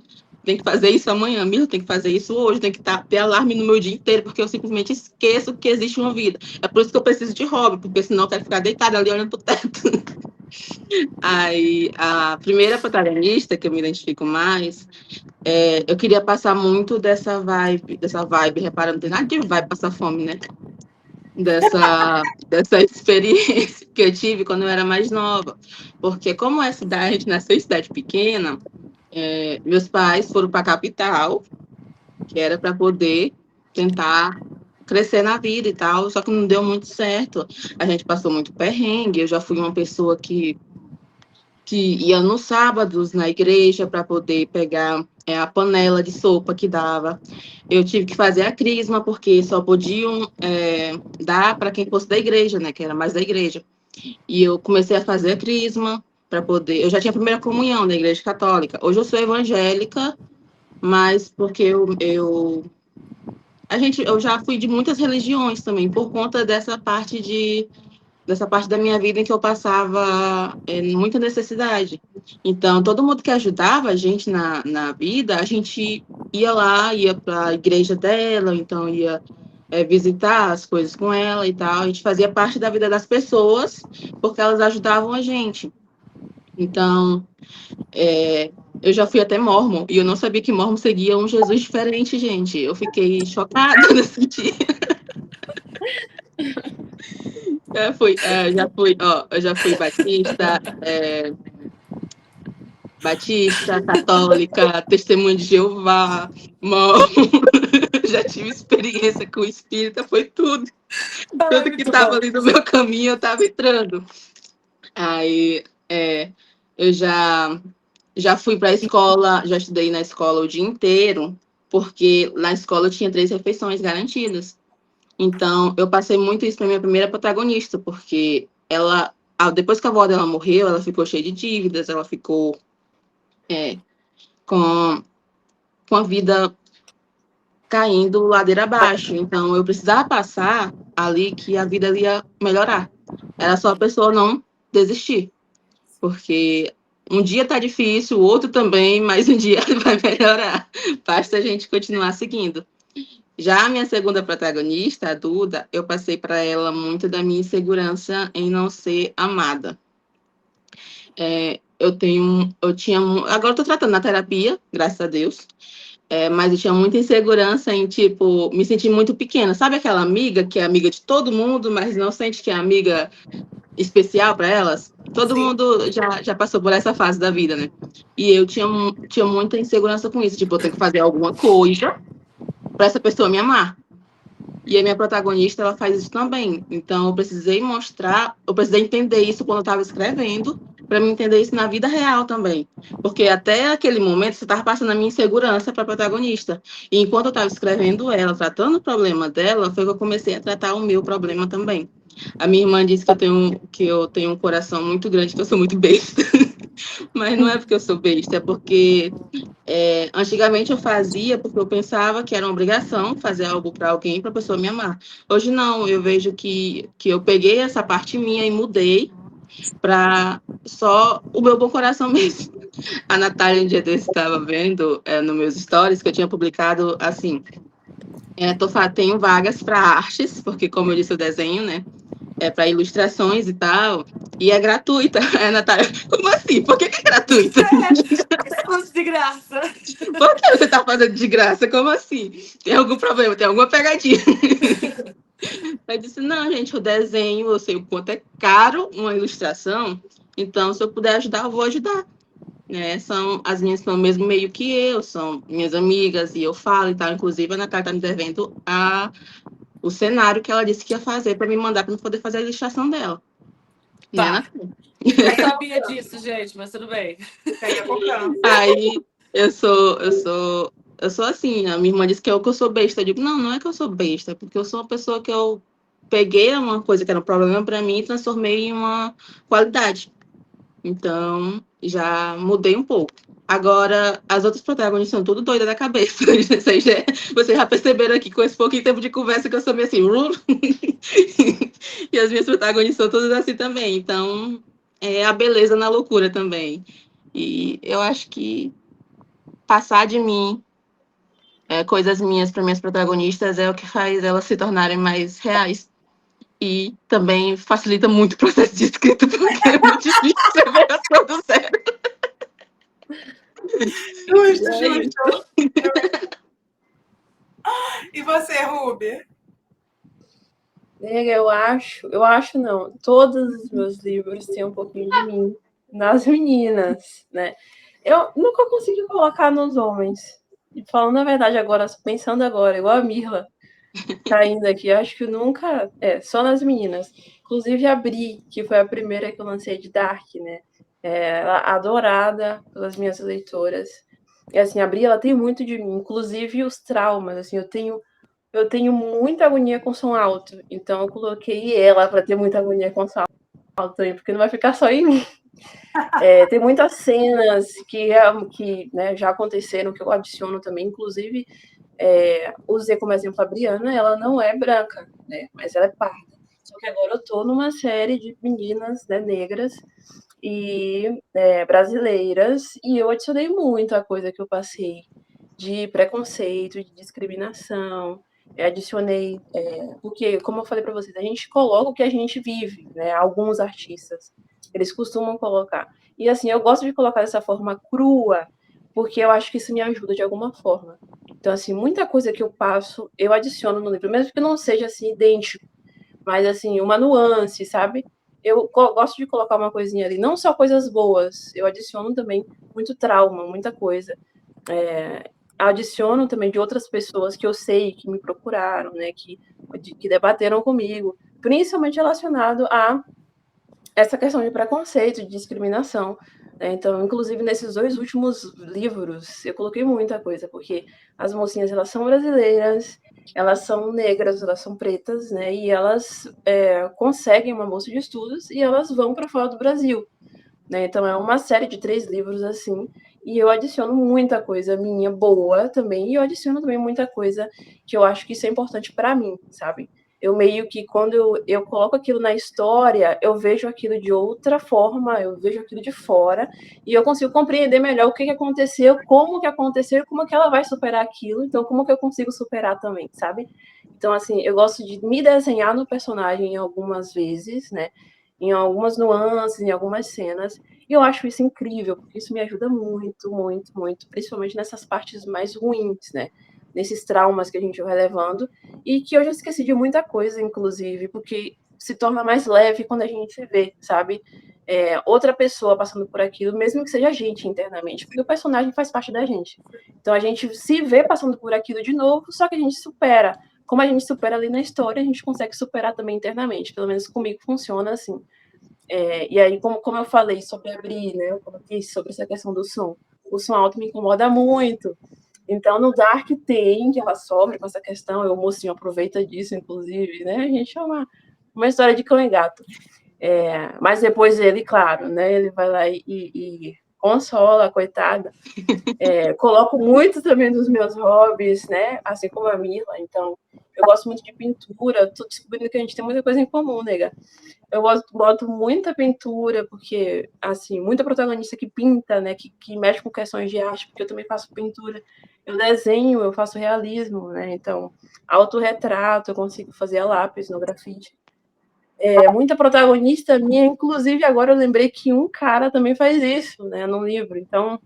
tem que fazer isso amanhã, Mirla, tem que fazer isso hoje, tem que ter alarme no meu dia inteiro, porque eu simplesmente esqueço que existe uma vida. É por isso que eu preciso de hobby, porque senão eu quero ficar deitada ali olhando pro teto. Aí, a primeira protagonista, que eu me identifico mais, eu queria passar muito dessa vibe, reparando, não tem nada de vibe passar fome, né? Dessa experiência que eu tive quando eu era mais nova. Porque como a gente nasceu em cidade pequena, meus pais foram para a capital, que era para poder tentar crescer na vida e tal, só que não deu muito certo. A gente passou muito perrengue, eu já fui uma pessoa que ia nos sábados na igreja para poder pegar a panela de sopa que dava. Eu tive que fazer a crisma, porque só podiam dar para quem fosse da igreja, né? Que era mais da igreja. E eu comecei a fazer a crisma para poder. Eu já tinha a primeira comunhão na igreja católica. Hoje eu sou evangélica, mas porque eu já fui de muitas religiões também, por conta dessa parte da minha vida em que eu passava muita necessidade. Então, todo mundo que ajudava a gente na vida, a gente ia lá, ia para a igreja dela, então ia visitar as coisas com ela e tal. A gente fazia parte da vida das pessoas, porque elas ajudavam a gente. Então, eu já fui até Mórmon, e eu não sabia que Mórmon seguia um Jesus diferente, gente. Eu fiquei chocada nesse dia. Eu já fui batista, católica, testemunha de Jeová, já tive experiência com o espírita, foi tudo. Tudo que estava ali no meu caminho, eu estava entrando. Aí, eu já fui para a escola, já estudei na escola o dia inteiro, porque na escola eu tinha 3 refeições garantidas. Então, eu passei muito isso para minha primeira protagonista, porque depois que a avó dela morreu, ela ficou cheia de dívidas, ela ficou com a vida caindo ladeira abaixo. Então, eu precisava passar ali que a vida ia melhorar. Era só a pessoa não desistir, porque um dia tá difícil, o outro também, mas um dia vai melhorar. Basta a gente continuar seguindo. Já a minha segunda protagonista, a Duda, eu passei para ela muito da minha insegurança em não ser amada. Agora eu tô tratando na terapia, graças a Deus, mas eu tinha muita insegurança em, tipo, me sentir muito pequena. Sabe aquela amiga que é amiga de todo mundo, mas não sente que é amiga especial para elas? Todo mundo já passou por essa fase da vida, né? E eu tinha muita insegurança com isso. Tipo, eu tenho que fazer alguma coisa para essa pessoa me amar. E a minha protagonista, ela faz isso também. Então, eu precisei entender isso quando eu estava escrevendo, para me entender isso na vida real também. Porque até aquele momento, você estava passando a minha insegurança para a protagonista. E enquanto eu estava escrevendo ela, tratando o problema dela, foi que eu comecei a tratar o meu problema também. A minha irmã disse que eu tenho um coração muito grande, que eu sou muito besta. Mas não é porque eu sou besta, é porque antigamente eu fazia porque eu pensava que era uma obrigação fazer algo para alguém, para a pessoa me amar. Hoje não, eu vejo que eu peguei essa parte minha e mudei para só o meu bom coração mesmo. A Natália, um dia desse, estava vendo nos meus stories que eu tinha publicado assim. Tenho vagas para artes, porque, como eu disse, o desenho, né? É para ilustrações e tal, e é gratuita. É, Natália, como assim? Por que é gratuita? Curso de graça. Por que você está fazendo de graça? Como assim? Tem algum problema? Tem alguma pegadinha? Eu disse, não, gente, o desenho, eu sei o quanto é caro uma ilustração, então, se eu puder ajudar, eu vou ajudar. Né? As minhas são mesmo meio que eu, são minhas amigas, e eu falo e tal. Inclusive, a Natália está me devendo o cenário que ela disse que ia fazer para me mandar para eu poder fazer a ilustração dela. Tá. Né, Natália? Eu sabia disso, gente, mas tudo bem. Tem a cobrança. Aí eu sou assim, a minha irmã disse que eu sou besta. Eu digo, não é que eu sou besta, é porque eu sou uma pessoa que eu peguei uma coisa que era um problema para mim e transformei em uma qualidade. Então, já mudei um pouco. Agora, as outras protagonistas são tudo doidas da cabeça. Vocês já perceberam aqui com esse pouquinho tempo de conversa que eu sou meio assim. E as minhas protagonistas são todas assim também. Então, é a beleza na loucura também. E eu acho que passar de mim coisas minhas para minhas protagonistas é o que faz elas se tornarem mais reais. E também facilita muito o processo de escrita, porque é muito difícil escrever as coisas do zero. Justo. E você, Ruby? Nega, eu acho não, todos os meus livros têm um pouquinho de mim nas meninas, né? Eu nunca consegui colocar nos homens. E falando a verdade agora, pensando agora, igual a Mirla caindo aqui, eu acho que nunca, só nas meninas. Inclusive a Bri, que foi a primeira que eu lancei de Dark, né? Adorada pelas minhas leitoras. E assim, a Bri, ela tem muito de mim, inclusive os traumas, assim, eu tenho muita agonia com som alto, então eu coloquei ela para ter muita agonia com som alto também, porque não vai ficar só em mim. Tem muitas cenas que né, já aconteceram, que eu adiciono também, inclusive usei como exemplo a Briana, ela não é branca, né, mas ela é parda. Só que agora eu tô numa série de meninas, né, negras e brasileiras, e eu adicionei muita coisa que eu passei de preconceito, de discriminação, adicionei, porque, como eu falei para vocês, a gente coloca o que a gente vive, né? Alguns artistas, eles costumam colocar. E, assim, eu gosto de colocar dessa forma crua, porque eu acho que isso me ajuda de alguma forma. Então, assim, muita coisa que eu passo, eu adiciono no livro, mesmo que não seja, assim, idêntico, mas, assim, uma nuance, sabe? Eu gosto de colocar uma coisinha ali, não só coisas boas, eu adiciono também muito trauma, muita coisa. Adiciono também de outras pessoas que eu sei que me procuraram, né, que debateram comigo, principalmente relacionado a essa questão de preconceito, de discriminação. Né? Então, inclusive, nesses 2 últimos livros, eu coloquei muita coisa, porque as mocinhas, elas são brasileiras, elas são negras, elas são pretas, né, e elas conseguem uma bolsa de estudos e elas vão para fora do Brasil. Né? Então, é uma série de 3 livros, assim, e eu adiciono muita coisa minha boa também, e eu adiciono também muita coisa que eu acho que isso é importante para mim, sabe? Eu meio que, quando eu coloco aquilo na história, eu vejo aquilo de outra forma, eu vejo aquilo de fora, e eu consigo compreender melhor o que aconteceu, como que aconteceu, como que ela vai superar aquilo, então como que eu consigo superar também, sabe? Então, assim, eu gosto de me desenhar no personagem algumas vezes, né? Em algumas nuances, em algumas cenas, e eu acho isso incrível, porque isso me ajuda muito, muito, muito, principalmente nessas partes mais ruins, né? Nesses traumas que a gente vai levando, e que eu já esqueci de muita coisa, inclusive, porque se torna mais leve quando a gente vê, sabe? Outra pessoa passando por aquilo, mesmo que seja a gente internamente, porque o personagem faz parte da gente. Então a gente se vê passando por aquilo de novo, só que a gente supera. Como a gente supera ali na história, a gente consegue superar também internamente. Pelo menos comigo funciona assim. E aí, como eu falei sobre abrir, né? Eu coloquei sobre essa questão do som. O som alto me incomoda muito. Então, no Dark tem, que ela sofre com essa questão, e o mocinho aproveita disso, inclusive, né? A gente é uma história de cão e gato. Mas depois ele, claro, né? Ele vai lá e consola, coitada. Coloco muito também dos meus hobbies, né? Assim como a Mirla. Então, Eu gosto muito de pintura, tô descobrindo que a gente tem muita coisa em comum, nega. Eu boto muita pintura, porque, assim, muita protagonista que pinta, né, que mexe com questões de arte, porque eu também faço pintura, eu desenho, eu faço realismo, né, então, autorretrato, eu consigo fazer a lápis no grafite. Muita protagonista minha, inclusive agora eu lembrei que um cara também faz isso, né, no livro, então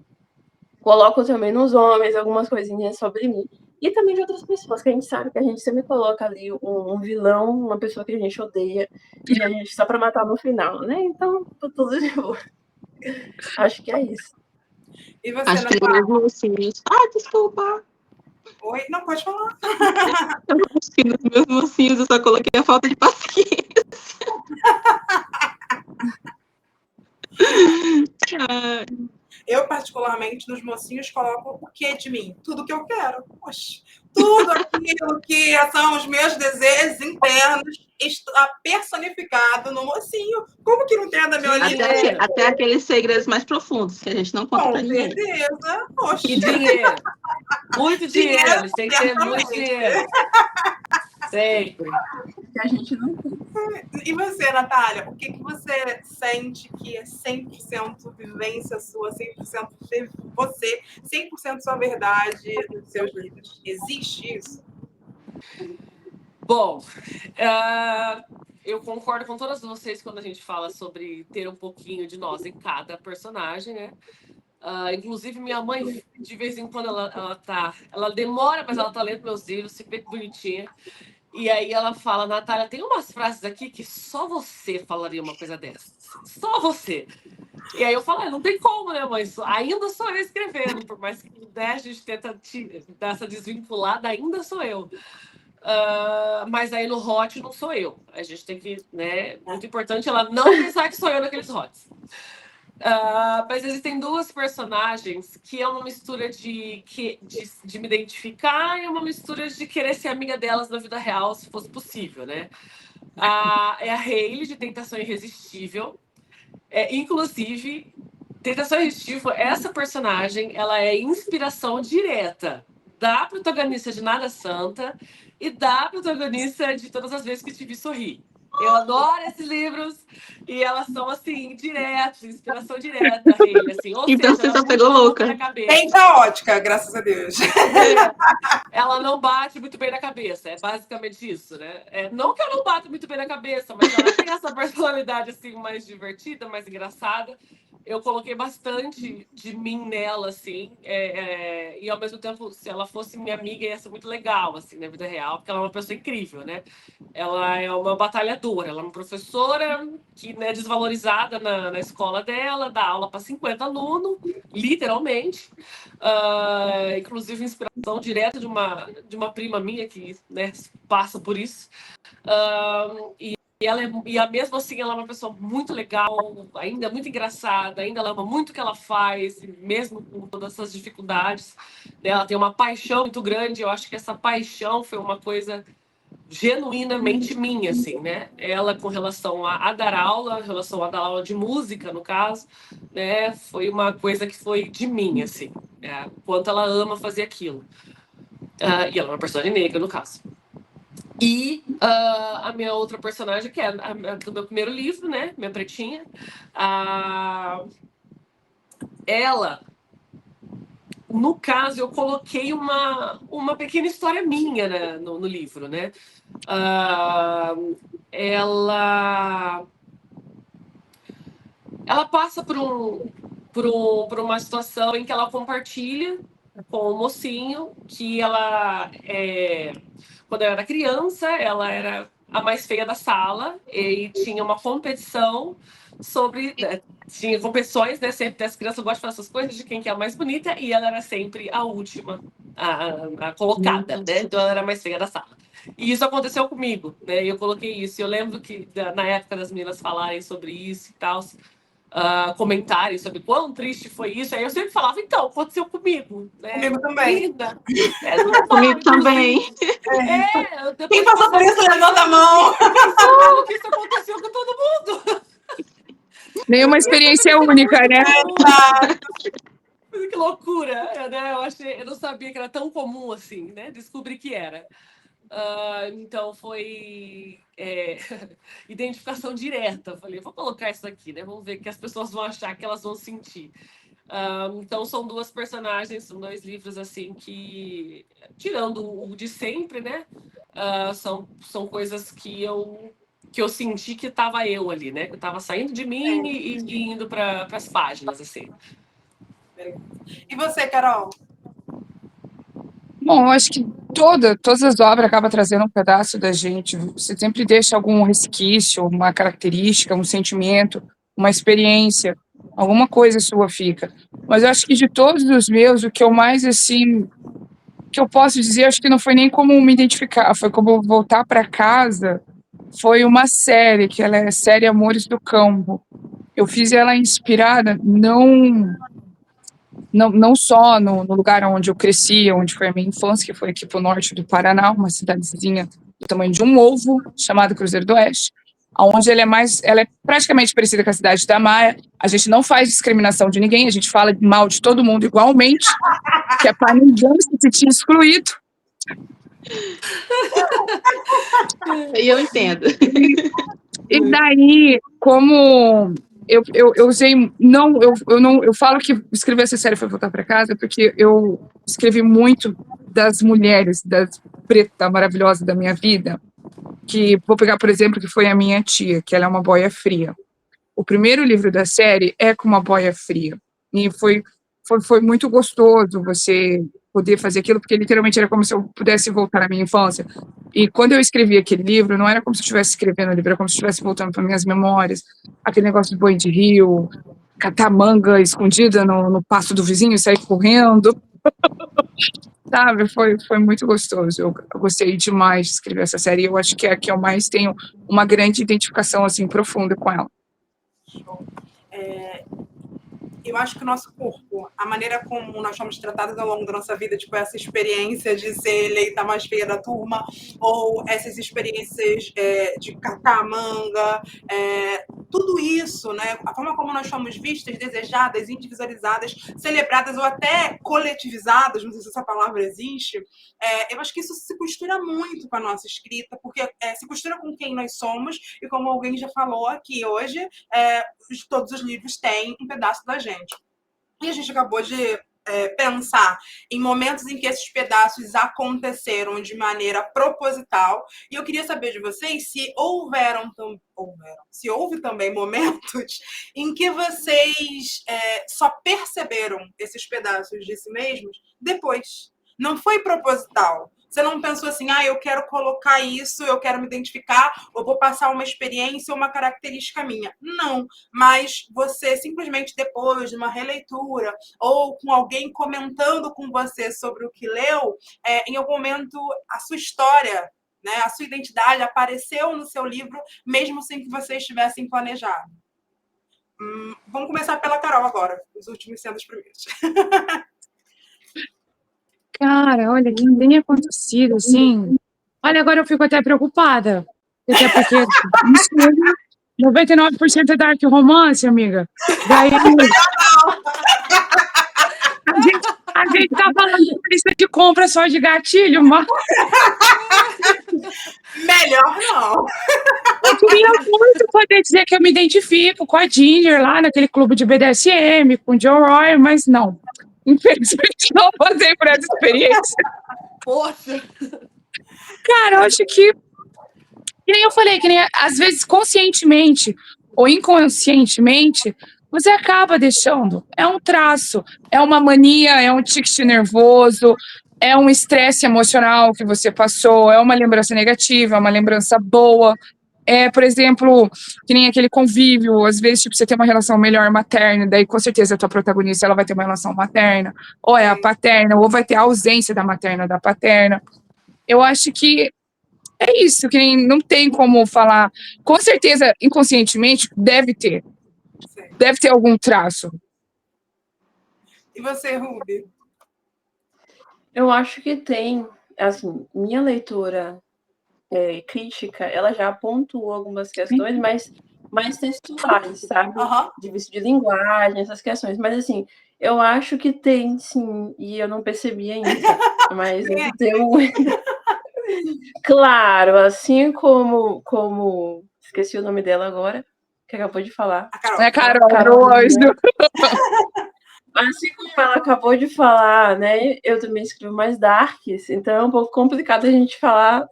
coloco também nos homens algumas coisinhas sobre mim. E também de outras pessoas, que a gente sabe que a gente sempre coloca ali um vilão, uma pessoa que a gente odeia, e a gente só pra matar no final, né? Então, tá tudo de boa. Acho que é isso. E você, Acho que nos Natália? meus mocinhos. Ah, desculpa. Oi? Não, pode falar. Eu acho que nos meus mocinhos eu só coloquei a falta de paciência. Ai, Eu, particularmente, nos mocinhos, coloco o que de mim? Tudo que eu quero. Poxa, tudo aquilo que são os meus desejos internos está personificado no mocinho. Como que não tem a da minha até aqueles segredos mais profundos que a gente não conta pra Com ninguém. certeza. Poxa. E dinheiro. Muito dinheiro. Dinheiro, Eles têm que ter muito certamente. dinheiro. Sempre. Que a gente não tem. E você, Natália, o que você sente que é 100% vivência sua, 100% você, 100% sua verdade nos seus livros? Existe isso? Bom, eu concordo com todas vocês quando a gente fala sobre ter um pouquinho de nós em cada personagem, né? Inclusive, minha mãe, de vez em quando, ela demora, mas ela tá lendo meus livros, se vê bonitinha. E aí ela fala, Natália, tem umas frases aqui que só você falaria uma coisa dessa. Só você. E aí eu falo, não tem como, né, mãe? Ainda sou eu escrevendo, por mais que a gente tenta dar essa desvinculada, ainda sou eu. Mas aí no hot não sou eu. A gente tem que, né? Muito importante ela não pensar que sou eu naqueles hots. Mas existem duas personagens que é uma mistura de me identificar e uma mistura de querer ser amiga delas na vida real, se fosse possível, né? É a Hayley, de Tentação Irresistível. Inclusive, Tentação Irresistível, essa personagem, ela é inspiração direta da protagonista de Nada Santa e da protagonista de Todas as Vezes que Te Vi Sorrir. Eu adoro esses livros e elas são, assim, diretos, inspiração direta, Hayley, assim. Ou Então seja, você só ela pegou muito louca. na cabeça. Bem caótica, graças a Deus. Ela não bate muito bem na cabeça, é basicamente isso, né? Não que eu não bato muito bem na cabeça, mas ela tem essa personalidade, assim, mais divertida, mais engraçada. Eu coloquei bastante de mim nela, assim, e ao mesmo tempo, se ela fosse minha amiga, ia ser muito legal, assim, na vida real, porque ela é uma pessoa incrível, né? Ela é uma batalhadora, ela é uma professora que é, né, desvalorizada na escola dela, dá aula para 50 alunos, literalmente. Inclusive, inspiração direta de uma prima minha que, né, passa por isso. E mesmo assim, ela é uma pessoa muito legal, ainda muito engraçada, ainda ela ama muito o que ela faz, mesmo com todas essas dificuldades. Ela tem uma paixão muito grande, eu acho que essa paixão foi uma coisa genuinamente minha, assim, né? Ela com relação a dar aula, em relação a dar aula de música, no caso, né? Foi uma coisa que foi de mim, assim, quanto ela ama fazer aquilo. E ela é uma personagem negra, no caso. E a minha outra personagem, que é do meu primeiro livro, né? Minha pretinha. Ela, no caso, eu coloquei uma pequena história minha, né, no livro, né? Ela passa por uma situação em que ela compartilha com o mocinho que ela quando eu era criança, ela era a mais feia da sala e tinha uma competição sobre... Tinha competições, né? Sempre as crianças gostam de fazer essas coisas de quem que é a mais bonita e ela era sempre a última, a colocada, né? Então ela era a mais feia da sala. E isso aconteceu comigo, né? Eu coloquei isso. Eu lembro que na época das meninas falarem sobre isso e tal... comentários sobre quão triste foi isso. Aí eu sempre falava, então, aconteceu comigo. Né? Comigo também. Linda. Normal, Comigo também. Quem passou por isso, levanta a mão. Quem sabe que isso aconteceu com todo mundo. Nenhuma experiência única, né? Que loucura, né? Eu não sabia que era tão comum assim, né? Descobri que era. Então foi identificação direta. Falei, vou colocar isso aqui, né? Vamos ver o que as pessoas vão achar, que elas vão sentir. Então são duas personagens, são dois livros assim que, tirando o de sempre, né? São coisas que eu senti que estava eu ali, né? Que eu estava saindo de mim e indo para as páginas, assim. E você, Carol? Bom, eu acho que todas as obras acabam trazendo um pedaço da gente. Você sempre deixa algum resquício, uma característica, um sentimento, uma experiência, alguma coisa sua fica. Mas eu acho que de todos os meus, o que eu mais, assim, que eu posso dizer, acho que não foi nem como me identificar, foi como voltar para casa. Foi uma série, que ela é a série Amores do Campo. Eu fiz ela inspirada, não só no lugar onde eu cresci, onde foi a minha infância, que foi aqui pro norte do Paraná, uma cidadezinha do tamanho de um ovo, chamada Cruzeiro do Oeste, onde ela é praticamente parecida com a cidade da Maia. A gente não faz discriminação de ninguém, a gente fala mal de todo mundo igualmente, que é para ninguém se sentir excluído. Eu entendo. E daí, como eu usei, eu falo que escrever essa série foi voltar para casa, porque eu escrevi muito das mulheres, das preta maravilhosa da minha vida, que vou pegar, por exemplo, que foi a minha tia, que ela é uma boia fria. O primeiro livro da série é com uma boia fria, e foi muito gostoso você poder fazer aquilo, porque literalmente era como se eu pudesse voltar à minha infância. E quando eu escrevi aquele livro, não era como se eu estivesse escrevendo o livro, era como se eu estivesse voltando para minhas memórias, aquele negócio de boi de rio, catar manga escondida no pasto do vizinho e sair correndo. Sabe, foi muito gostoso. Eu gostei demais de escrever essa série, e eu acho que é a que eu mais tenho uma grande identificação, assim, profunda com ela. Eu acho que o nosso corpo, a maneira como nós fomos tratados ao longo da nossa vida, tipo, essa experiência de ser eleita mais feia da turma, ou essas experiências de catar manga, tudo isso, né? A forma como nós fomos vistas, desejadas, individualizadas, celebradas ou até coletivizadas, não sei se essa palavra existe, eu acho que isso se costura muito com a nossa escrita, porque se costura com quem nós somos, e como alguém já falou aqui hoje, todos os livros têm um pedaço da gente. E a gente acabou de pensar em momentos em que esses pedaços aconteceram de maneira proposital. E eu queria saber de vocês se se houve também momentos em que vocês só perceberam esses pedaços de si mesmos depois. Não foi proposital. Você não pensou assim, eu quero colocar isso, eu quero me identificar, ou vou passar uma experiência ou uma característica minha. Não, mas você simplesmente depois de uma releitura ou com alguém comentando com você sobre o que leu, em algum momento a sua história, né, a sua identidade apareceu no seu livro, mesmo sem que vocês tivessem planejado. Vamos começar pela Carol agora, os últimos sendo os primeiros. Cara, olha, que tem acontecido, assim. Olha, agora eu fico até preocupada. Até porque 99% é dark romance, amiga. Daí. A gente tá falando de lista de compra só de gatilho, mas. Melhor não. Eu queria muito poder dizer que eu me identifico com a Ginger lá naquele clube de BDSM, com o Joe Roy, mas não. Infelizmente, não passei por essa experiência. Poxa! Cara, eu acho que nem eu falei, que nem às vezes conscientemente ou inconscientemente, você acaba deixando. É um traço, é uma mania, é um tique nervoso, é um estresse emocional que você passou, é uma lembrança negativa, é uma lembrança boa. Por exemplo, que nem aquele convívio, às vezes, tipo, você tem uma relação melhor materna, daí com certeza a tua protagonista ela vai ter uma relação materna, ou é a paterna, ou vai ter a ausência da materna da paterna. Eu acho que é isso, que nem, não tem como falar. Com certeza, inconscientemente, deve ter algum traço. E você, Ruby? Eu acho que tem, assim, minha leitura crítica, ela já pontuou algumas questões, mas mais textuais, sabe? De vício de linguagem, essas questões. Mas, assim, eu acho que tem, sim, e eu não percebi ainda. Mas Claro, assim como esqueci o nome dela agora, que acabou de falar. A Carol. É, Carol, Carolina. Assim como ela acabou de falar, né? Eu também escrevo mais darks, então é um pouco complicado a gente falar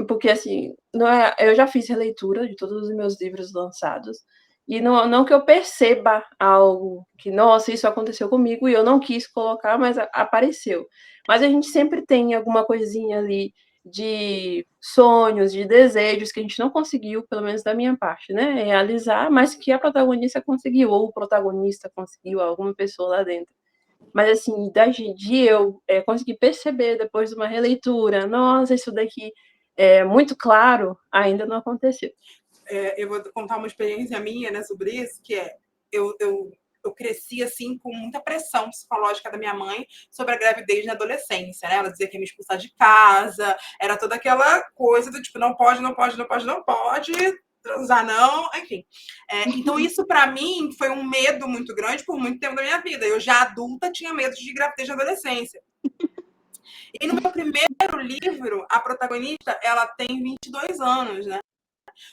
porque assim, não é, eu já fiz releitura de todos os meus livros lançados. E não que eu perceba algo que, nossa, isso aconteceu comigo e eu não quis colocar, mas apareceu. Mas a gente sempre tem alguma coisinha ali de sonhos, de desejos que a gente não conseguiu, pelo menos da minha parte, né, realizar, mas que a protagonista conseguiu, ou o protagonista conseguiu, alguma pessoa lá dentro. Mas, assim, de eu conseguir perceber depois de uma releitura, nossa, isso daqui é muito claro, ainda não aconteceu. Eu vou contar uma experiência minha, né, sobre isso, que é eu cresci assim com muita pressão psicológica da minha mãe sobre a gravidez na adolescência, né? Ela dizia que ia me expulsar de casa, era toda aquela coisa do tipo, não pode transar não, enfim. Então isso para mim foi um medo muito grande por muito tempo da minha vida. Eu já adulta tinha medo de gravidez na adolescência. E no meu primeiro livro, a protagonista, ela tem 22 anos, né?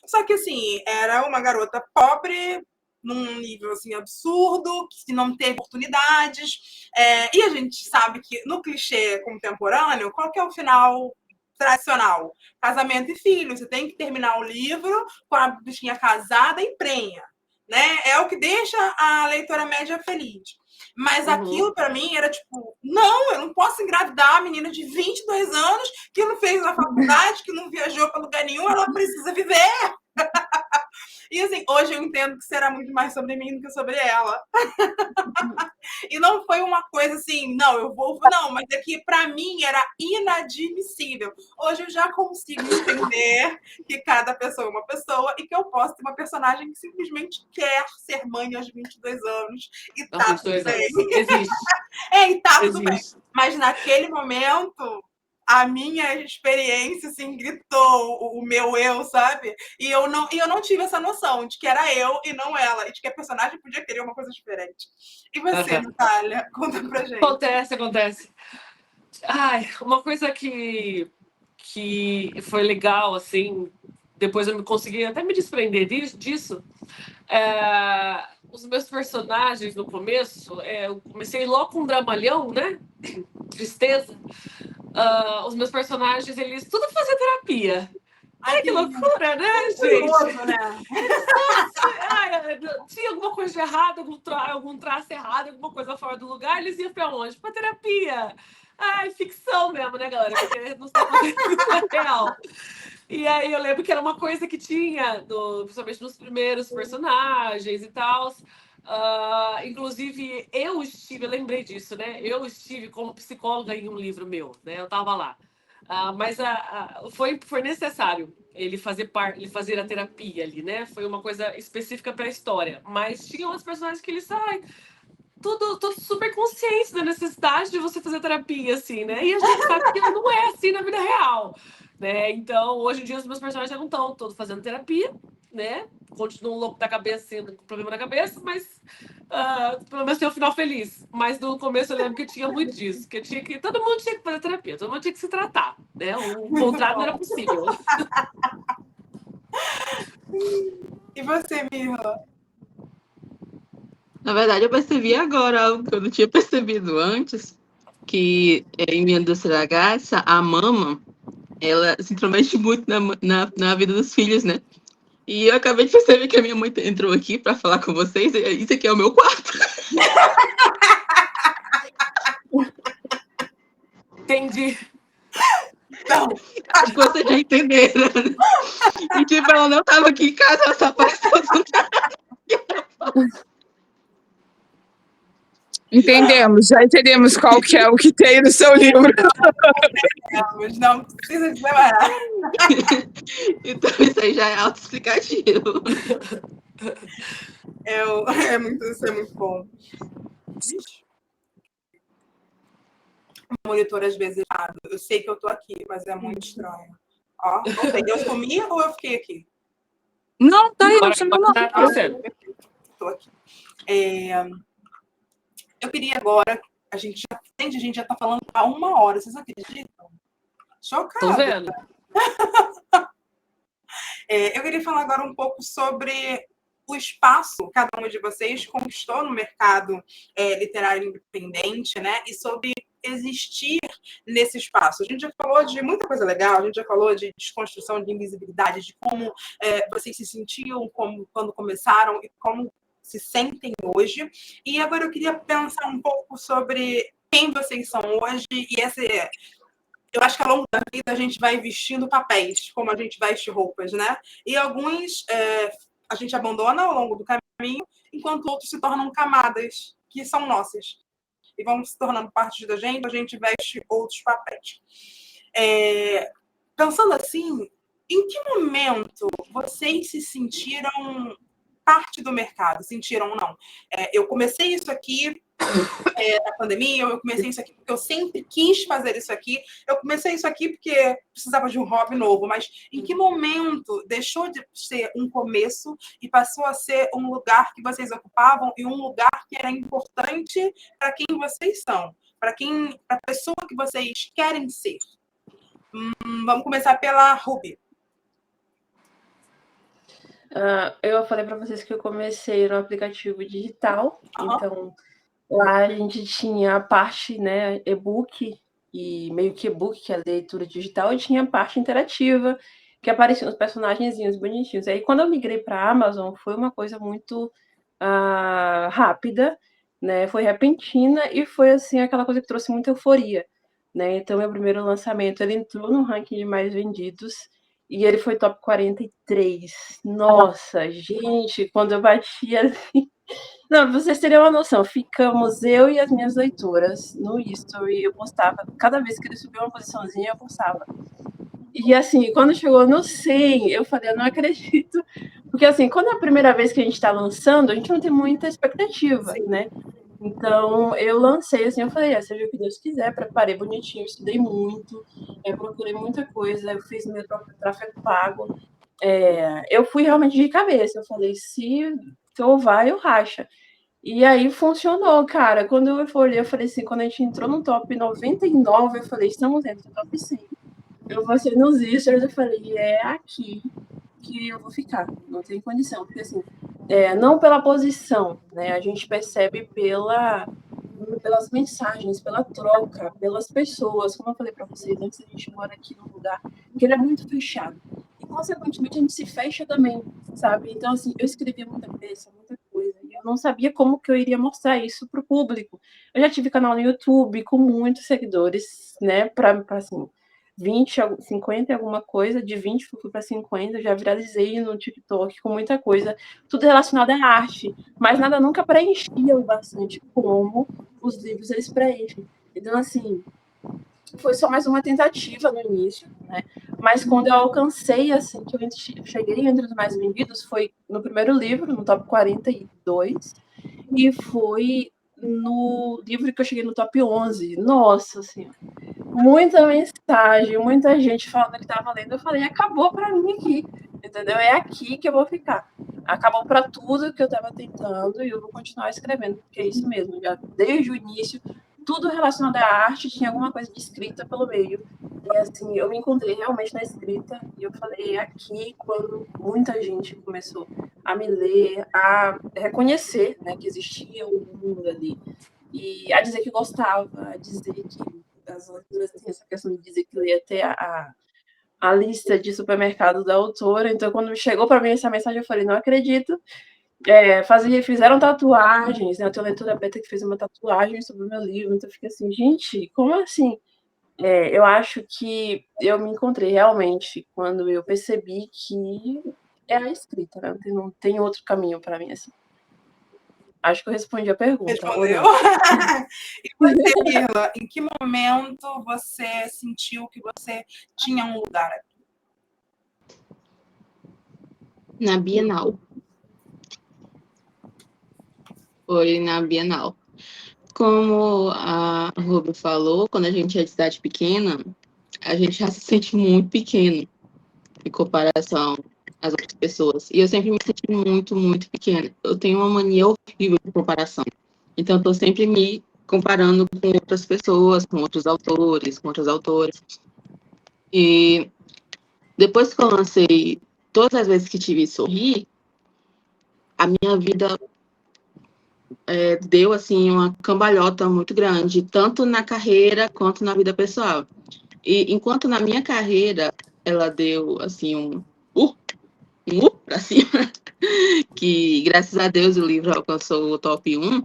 Só que, assim, era uma garota pobre, num nível, assim, absurdo, que não teve oportunidades. E a gente sabe que, no clichê contemporâneo, qual que é o final tradicional? Casamento e filho. Você tem que terminar o livro com a bichinha casada e prenha. Né? É o que deixa a leitora média feliz. Mas aquilo, para mim, era tipo, não, eu não posso engravidar uma menina de 22 anos que não fez na faculdade, que não viajou para lugar nenhum, ela precisa viver. E assim, hoje eu entendo que será muito mais sobre mim do que sobre ela. E não foi uma coisa assim, não, eu vou. Não, mas é que para mim era inadmissível. Hoje eu já consigo entender que cada pessoa é uma pessoa e que eu posso ter uma personagem que simplesmente quer ser mãe aos 22 anos. E tá tudo bem. Existe. E tá tudo bem. Mas naquele momento, a minha experiência, assim, gritou o meu eu, sabe? E eu não tive essa noção de que era eu e não ela, e de que a personagem podia querer uma coisa diferente. E você, Natália? Conta pra gente. Acontece. Ai, uma coisa que foi legal, assim, depois eu consegui até me desprender disso. Os meus personagens no começo, eu comecei logo com um dramalhão, né? Tristeza. Os meus personagens, eles tudo faziam terapia. Ai, que loucura, né, gente? Curioso, né? Tinha alguma coisa de errado, algum traço errado, alguma coisa fora do lugar, eles iam pra onde? Pra terapia. Ai, ficção mesmo, né, galera? Porque não está acontecendo na real. E aí eu lembro que era uma coisa que tinha, principalmente nos primeiros personagens e tal. Inclusive, eu lembrei disso, né? Eu estive como psicóloga em um livro meu, né? Eu estava lá. Mas foi necessário ele fazer a terapia ali, né? Foi uma coisa específica para a história. Mas tinha umas personagens que eles saem tudo super consciente da necessidade de você fazer terapia, assim, né? E a gente sabe que não é assim na vida real, né? Então, hoje em dia, os meus personagens já não estão todos fazendo terapia, né? Continuam louco da cabeça, sendo com problema na cabeça, mas pelo menos tem um final feliz. Mas no começo eu lembro que tinha muito disso, que todo mundo tinha que fazer terapia, todo mundo tinha que se tratar, né? O contrário não era possível. E você, Mirla? Na verdade, eu percebi agora algo que eu não tinha percebido antes, que em Minha Doce Ragazza, a mama, ela se intromete muito na vida dos filhos, né? E eu acabei de perceber que a minha mãe entrou aqui para falar com vocês, e isso aqui é o meu quarto. Entendi. Não. Acho que vocês já entenderam, né? E tipo, ela não estava aqui em casa, ela só apareceu do nada. Entendemos, já entendemos qual que é o que tem no seu livro. Não precisa dizer mais nada. Então isso aí já é autoexplicativo. Isso é muito bom. O monitor às vezes errado. Eu sei que eu tô aqui, mas é muito estranho. Ó, não sei, eu sumi ou eu fiquei aqui? Não, tá aí, Agora você não. tá acontecendo. Tô aqui. Eu queria agora, a gente já tá falando há 1 hora, vocês acreditam? Tô Chocada. vendo. Eu queria falar agora um pouco sobre o espaço que cada um de vocês conquistou no mercado literário independente, né? E sobre existir nesse espaço. A gente já falou de muita coisa legal, a gente já falou de desconstrução de invisibilidade, de como vocês se sentiam quando começaram e como se sentem hoje. E agora eu queria pensar um pouco sobre quem vocês são hoje e eu acho que ao longo da vida a gente vai vestindo papéis, como a gente veste roupas, né? E alguns a gente abandona ao longo do caminho, enquanto outros se tornam camadas que são nossas. E vão se tornando parte da gente, a gente veste outros papéis. Pensando assim, em que momento vocês se sentiram parte do mercado? Sentiram, não? Eu comecei isso aqui na pandemia, eu comecei isso aqui porque eu sempre quis fazer isso aqui, eu comecei isso aqui porque precisava de um hobby novo, mas em que momento deixou de ser um começo e passou a ser um lugar que vocês ocupavam e um lugar que era importante para quem vocês são, para a pessoa que vocês querem ser? Vamos começar pela Ruby. Eu falei para vocês que eu comecei no aplicativo digital, então lá a gente tinha a parte, né, e-book e meio que e-book, que é a leitura digital, e tinha a parte interativa, que apareciam os personagenzinhos bonitinhos. Aí quando eu migrei para a Amazon, foi uma coisa muito rápida, né, foi repentina e foi assim aquela coisa que trouxe muita euforia, né? Então meu primeiro lançamento, ele entrou no ranking de mais vendidos e ele foi top 43. Nossa, gente, quando eu bati assim. Não, pra vocês terem uma noção, ficamos eu e as minhas leitoras no History, eu postava, cada vez que ele subiu uma posiçãozinha, eu postava. E assim, quando chegou no 100, eu falei, eu não acredito. Porque assim, quando é a primeira vez que a gente tá lançando, a gente não tem muita expectativa, né? Então, eu lancei assim, eu falei, seja o que Deus quiser, preparei bonitinho, estudei muito, procurei muita coisa, eu fiz meu próprio tráfego pago. Eu fui realmente de cabeça, eu falei, se eu vai, eu racha. E aí funcionou, cara. Quando eu olhei, eu falei assim, quando a gente entrou no top 99, eu falei, estamos dentro do top 100. Eu passei nos stories, eu falei, é aqui que eu vou ficar, não tem condição. Porque assim, não pela posição, né? A gente percebe pelas mensagens, pela troca, pelas pessoas. Como eu falei para vocês, antes a gente mora aqui num lugar que ele é muito fechado. E, consequentemente, a gente se fecha também, sabe? Então, assim, eu escrevia muita peça, muita coisa, e eu não sabia como que eu iria mostrar isso para o público. Eu já tive canal no YouTube com muitos seguidores, né? Assim, 20, 50 e alguma coisa, de 20 fui para 50, já viralizei no TikTok com muita coisa, tudo relacionado à arte, mas nada nunca preenchia o bastante como os livros eles preenchem. Então, assim, foi só mais uma tentativa no início, né? Mas quando eu alcancei, assim, que eu cheguei entre os mais vendidos, foi no primeiro livro, no top 42, e foi no livro que eu cheguei no top 11. Nossa Senhora! Muita mensagem, muita gente falando que estava lendo. Eu falei, acabou para mim aqui, entendeu? É aqui que eu vou ficar. Acabou para tudo que eu estava tentando e eu vou continuar escrevendo, porque é isso mesmo. Já desde o início, tudo relacionado à arte tinha alguma coisa de escrita pelo meio. E assim, eu me encontrei realmente na escrita e eu falei, é aqui quando muita gente começou a me ler, a reconhecer, né, que existia um mundo ali e a dizer que gostava, a dizer que as leituras têm essa questão de dizer que lê até a lista de supermercado da autora. Então, quando chegou para mim essa mensagem, eu falei, não acredito. Fizeram tatuagens, né? Eu tenho uma leitora beta que fez uma tatuagem sobre o meu livro. Então, eu fiquei assim, gente, como assim? Eu acho que eu me encontrei realmente quando eu percebi que é a escrita, né? Não tem outro caminho para mim, assim. Acho que eu respondi a pergunta. Respondeu? E você, Mirla, em que momento você sentiu que você tinha um lugar aqui? Na Bienal. Foi na Bienal. Como a Ruby falou, quando a gente é de cidade pequena, a gente já se sente muito pequeno em comparação às outras pessoas. E eu sempre me senti muito, muito pequena. Eu tenho uma mania horrível de comparação. Então, eu estou sempre me comparando com outras pessoas, com outros autores, com outras autoras. E depois que eu lancei Todas as Vezes que Tive Sorri, a minha vida deu assim uma cambalhota muito grande, tanto na carreira quanto na vida pessoal. E enquanto na minha carreira ela deu assim um pra cima, que graças a Deus o livro alcançou o top 1,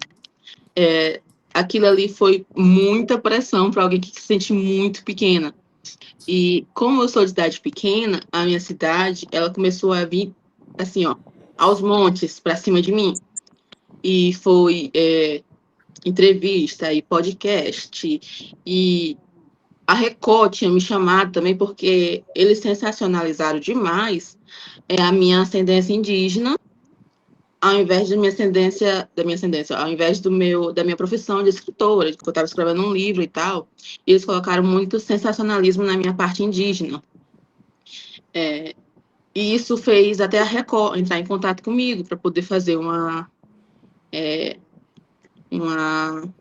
aquilo ali foi muita pressão para alguém que se sente muito pequena. E como eu sou de cidade pequena, a minha cidade, ela começou a vir assim, ó, aos montes para cima de mim. E foi entrevista e podcast, e a Record tinha me chamado também porque eles sensacionalizaram demais a minha ascendência indígena, ao invés ao invés da minha profissão de escritora, que eu estava escrevendo um livro e tal, eles colocaram muito sensacionalismo na minha parte indígena. E isso fez até a Record entrar em contato comigo para poder fazer uma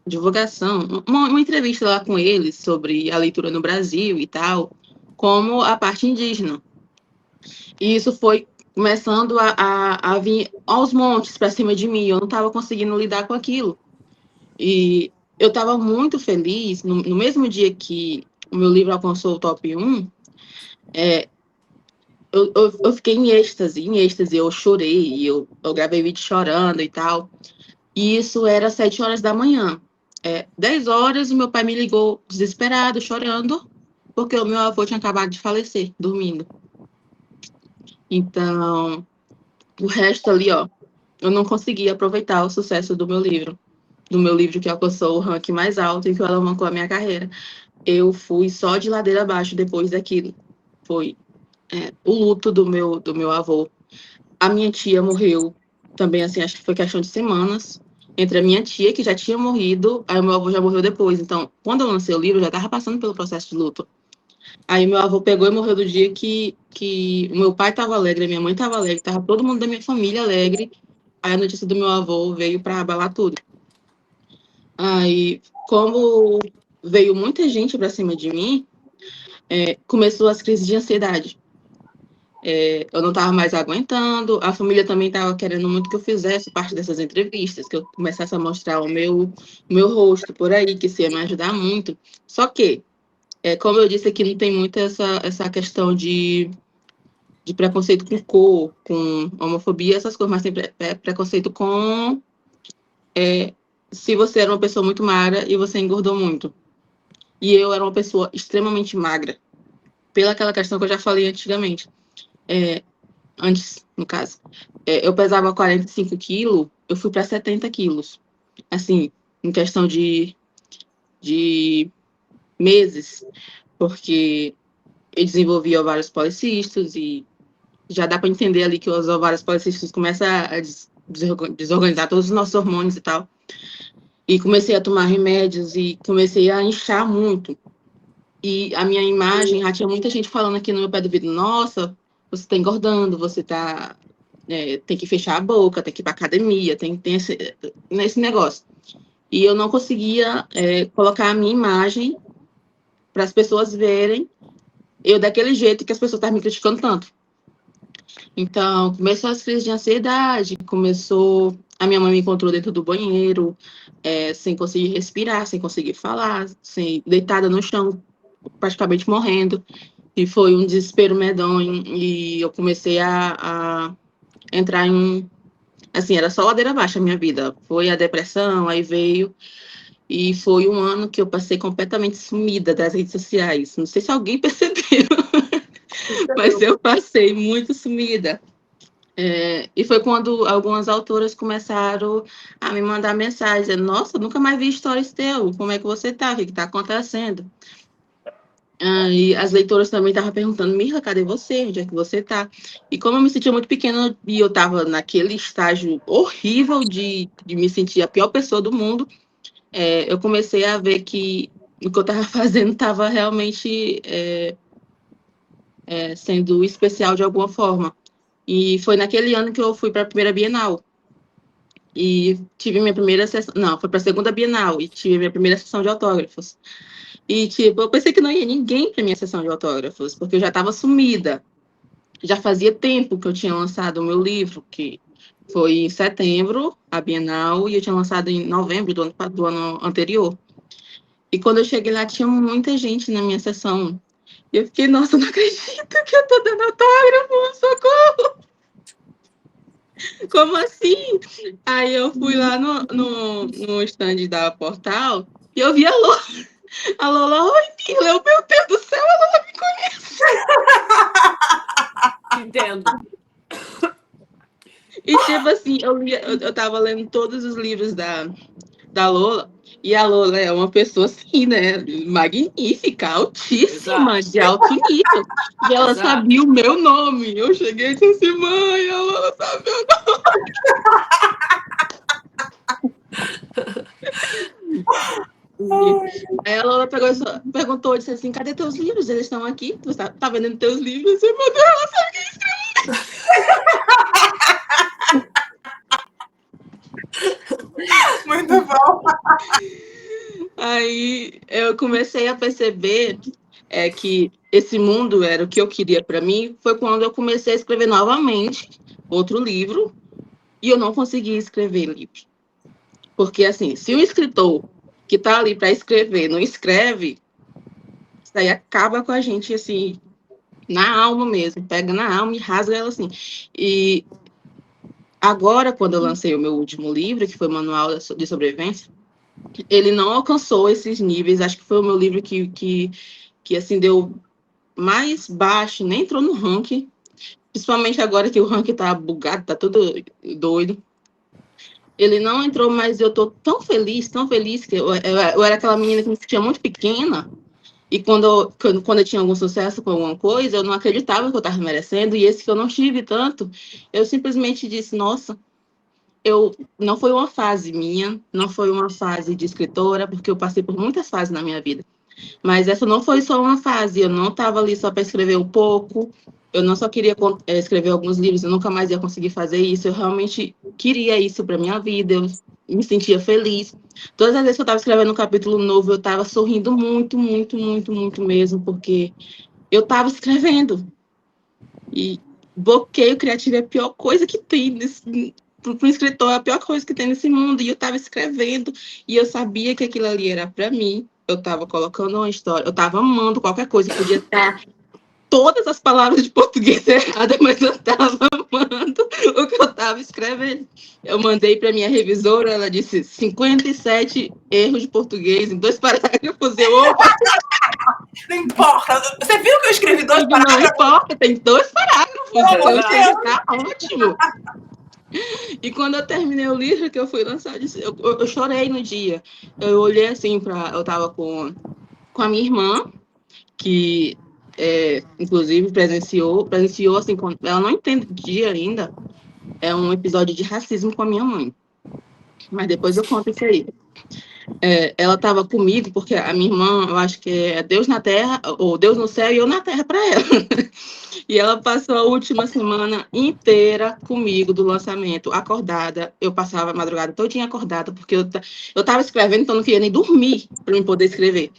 divulgação, uma entrevista lá com eles sobre a leitura no Brasil e tal, como a parte indígena. E isso foi começando a vir aos montes para cima de mim, eu não estava conseguindo lidar com aquilo. E eu estava muito feliz, no mesmo dia que o meu livro alcançou o top 1, eu fiquei em êxtase, eu chorei, eu gravei vídeo chorando e tal. E isso era 7 horas da manhã. 10 horas, o meu pai me ligou desesperado, chorando, porque o meu avô tinha acabado de falecer, dormindo. Então, o resto ali, ó, eu não consegui aproveitar o sucesso do meu livro que alcançou o ranking mais alto e que alavancou a minha carreira. Eu fui só de ladeira abaixo depois daquilo. Foi o luto do meu avô. A minha tia morreu também, assim, acho que foi questão de semanas. Entre a minha tia, que já tinha morrido, aí o meu avô já morreu depois. Então, quando eu lancei o livro, eu já estava passando pelo processo de luto. Aí meu avô pegou e morreu do dia que o meu pai estava alegre, a minha mãe estava alegre, estava todo mundo da minha família alegre. Aí a notícia do meu avô veio para abalar tudo. Aí, como veio muita gente para cima de mim, começou as crises de ansiedade. Eu não estava mais aguentando, a família também estava querendo muito que eu fizesse parte dessas entrevistas, que eu começasse a mostrar o meu rosto por aí, que isso ia me ajudar muito. Só que, como eu disse aqui, não tem muito essa questão de preconceito com cor, com homofobia, essas coisas, mas tem preconceito com se você era uma pessoa muito magra e você engordou muito. E eu era uma pessoa extremamente magra, pela aquela questão que eu já falei antigamente. Antes, no caso. Eu pesava 45 quilos, eu fui para 70 quilos. Assim, em questão de meses, porque eu desenvolvi ovários policísticos e já dá para entender ali que os ovários policísticos começam a desorganizar todos os nossos hormônios e tal. E comecei a tomar remédios e comecei a inchar muito. E a minha imagem, já tinha muita gente falando aqui no meu pé do vidro, nossa, você está engordando, você tem que fechar a boca, tem que ir para academia, tem esse negócio. E eu não conseguia colocar a minha imagem para as pessoas verem eu daquele jeito que as pessoas estavam me criticando tanto. Então, começou as crises de ansiedade, a minha mãe me encontrou dentro do banheiro, sem conseguir respirar, sem conseguir falar, deitada no chão, praticamente morrendo. E foi um desespero medonho, e eu comecei a entrar em assim, era só ladeira abaixo a minha vida. Foi a depressão, aí veio, e foi um ano que eu passei completamente sumida das redes sociais. Não sei se alguém percebeu, mas eu passei muito sumida. E foi quando algumas autoras começaram a me mandar mensagem, dizendo, nossa, nunca mais vi stories teu, como é que você tá, o que está acontecendo? E as leitoras também estavam perguntando, Mirla, cadê você? Onde é que você tá? E como eu me sentia muito pequena e eu estava naquele estágio horrível de me sentir a pior pessoa do mundo, eu comecei a ver que o que eu estava fazendo estava realmente sendo especial de alguma forma. E foi naquele ano que eu fui para a primeira Bienal. E tive minha primeira sessão... Não, foi para a segunda Bienal e tive minha primeira sessão de autógrafos. E, tipo, eu pensei que não ia ninguém para minha sessão de autógrafos, porque eu já estava sumida. Já fazia tempo que eu tinha lançado o meu livro, que foi em setembro, a Bienal, e eu tinha lançado em novembro do ano anterior. E quando eu cheguei lá, tinha muita gente na minha sessão. E eu fiquei, nossa, não acredito que eu tô dando autógrafo, socorro! Como assim? Aí eu fui lá no stand da Portal e eu vi a Lola. A Lola, oi, Mila, meu Deus do céu, a Lola me conhece. Entendo. E tipo assim, eu tava lendo todos os livros da Lola, e a Lola é uma pessoa assim, né? Magnífica, altíssima, Exato. de alto nível. E ela Exato. sabia o meu nome. Eu cheguei e disse assim, mãe, a Lola sabe meu nome. Aí a Lola perguntou, disse assim, cadê teus livros? Eles estão aqui? Tu tá vendendo teus livros? Eu disse, meu Deus, ela sabe quem escreve. Muito bom. Aí eu comecei a perceber que esse mundo era o que eu queria para mim. Foi quando eu comecei a escrever novamente outro livro e eu não conseguia escrever livro. Porque, assim, se o escritor que está ali para escrever não escreve, isso aí acaba com a gente, assim, na alma mesmo. Pega na alma e rasga ela, assim. E agora, quando eu lancei o meu último livro, que foi o Manual de Sobrevivência, ele não alcançou esses níveis. Acho que foi o meu livro que assim, deu mais baixo, nem entrou no ranking. Principalmente agora que o ranking tá bugado, tá tudo doido. Ele não entrou, mas eu tô tão feliz, que eu era aquela menina que me sentia muito pequena. E quando eu tinha algum sucesso com alguma coisa, eu não acreditava que eu estava merecendo. E esse que eu não tive tanto, eu simplesmente disse, nossa, não foi uma fase minha, não foi uma fase de escritora, porque eu passei por muitas fases na minha vida. Mas essa não foi só uma fase, eu não estava ali só para escrever um pouco, eu não só queria escrever alguns livros, eu nunca mais ia conseguir fazer isso, eu realmente queria isso para minha vida, eu me sentia feliz. Todas as vezes que eu estava escrevendo um capítulo novo, eu estava sorrindo muito, muito, muito, muito mesmo, porque eu estava escrevendo. E bloqueio criativo é a pior coisa que tem para o escritor, é a pior coisa que tem nesse mundo. E eu estava escrevendo, e eu sabia que aquilo ali era para mim. Eu estava colocando uma história, eu estava amando qualquer coisa, podia estar todas as palavras de português erradas, mas eu estava amando o que eu estava escrevendo. Eu mandei para minha revisora, ela disse 57 erros de português em 2 parágrafos. Opa! Não importa. Você viu que eu escrevi 2 parágrafos? Não importa, tem 2 parágrafos. Então, tá ótimo. E quando eu terminei o livro que eu fui lançar, eu chorei no dia. Eu olhei assim eu tava com a minha irmã, que inclusive presenciou assim, ela não entendia ainda, é um episódio de racismo com a minha mãe. Mas depois eu conto isso aí. Ela estava comigo, porque a minha irmã, eu acho que é Deus na Terra, ou Deus no céu e eu na Terra para ela. E ela passou a última semana inteira comigo do lançamento, acordada. Eu passava a madrugada todinha acordada, porque eu estava escrevendo, então eu não queria nem dormir para eu poder escrever.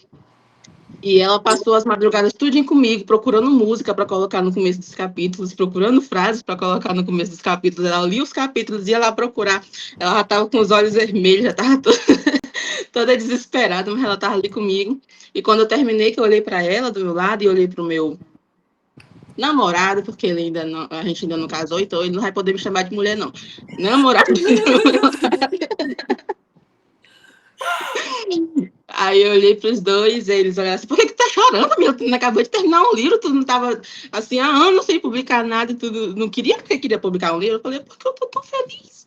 E ela passou as madrugadas tudinho comigo, procurando música para colocar no começo dos capítulos, procurando frases para colocar no começo dos capítulos. Ela lia os capítulos, ia lá procurar. Ela já estava com os olhos vermelhos, já estava toda desesperada, mas ela estava ali comigo. E quando eu terminei, que eu olhei para ela do meu lado e olhei para o meu namorado, porque a gente ainda não casou, então ele não vai poder me chamar de mulher, não. Namorado. Aí eu olhei para os dois, eles olharam assim, por que tá chorando, meu? Tu não acabou de terminar um livro, tu não estava assim, há anos sem publicar nada, tudo não queria publicar um livro. Eu falei, porque eu tô tão feliz.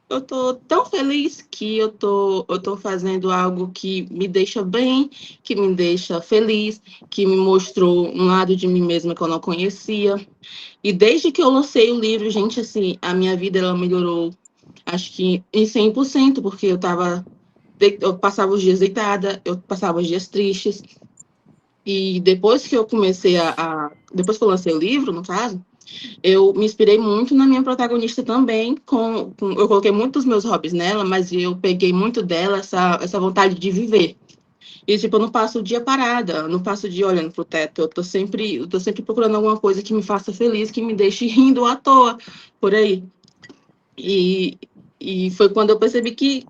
Eu tô tão feliz que eu tô fazendo algo que me deixa bem, que me deixa feliz, que me mostrou um lado de mim mesma que eu não conhecia. E desde que eu lancei o livro, gente, assim, a minha vida ela melhorou, acho que em 100%, porque eu passava os dias deitada, eu passava os dias tristes. E depois que eu comecei depois que eu lancei o livro, no caso, eu me inspirei muito na minha protagonista também, eu coloquei muitos meus hobbies nela, mas eu peguei muito dela essa vontade de viver. E, tipo, eu não passo o dia parada, eu não passo o dia olhando pro teto. Eu tô sempre procurando alguma coisa que me faça feliz, que me deixe rindo à toa por aí. E, e foi quando eu percebi que,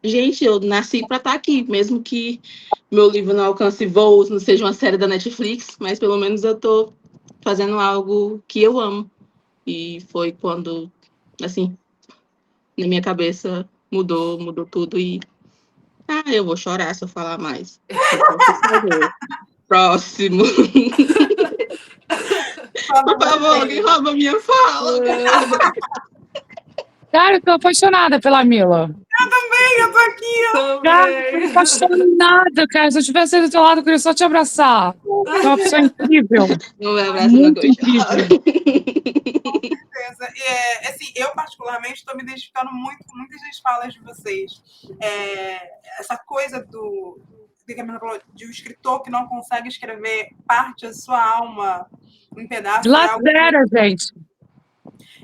gente, eu nasci para estar aqui, mesmo que meu livro não alcance voos, não seja uma série da Netflix, mas pelo menos eu tô fazendo algo que eu amo. E foi quando, assim, na minha cabeça mudou tudo e eu vou chorar se eu falar mais. Então, por favor. Próximo. Por favor, alguém rouba minha fala. Cara, eu tô apaixonada pela Mila. Eu tô aqui. Cara, eu tô Também. apaixonada, cara. Se eu tivesse aí do teu lado, eu queria só te abraçar. Você é uma pessoa incrível. Não me abraça, não, Muito que eu choro. Com certeza. Assim, eu particularmente estou me identificando muito com muitas das falas de vocês. Essa coisa do que a Camila falou, de um escritor que não consegue escrever parte da sua alma em pedaços. Lacera, gente.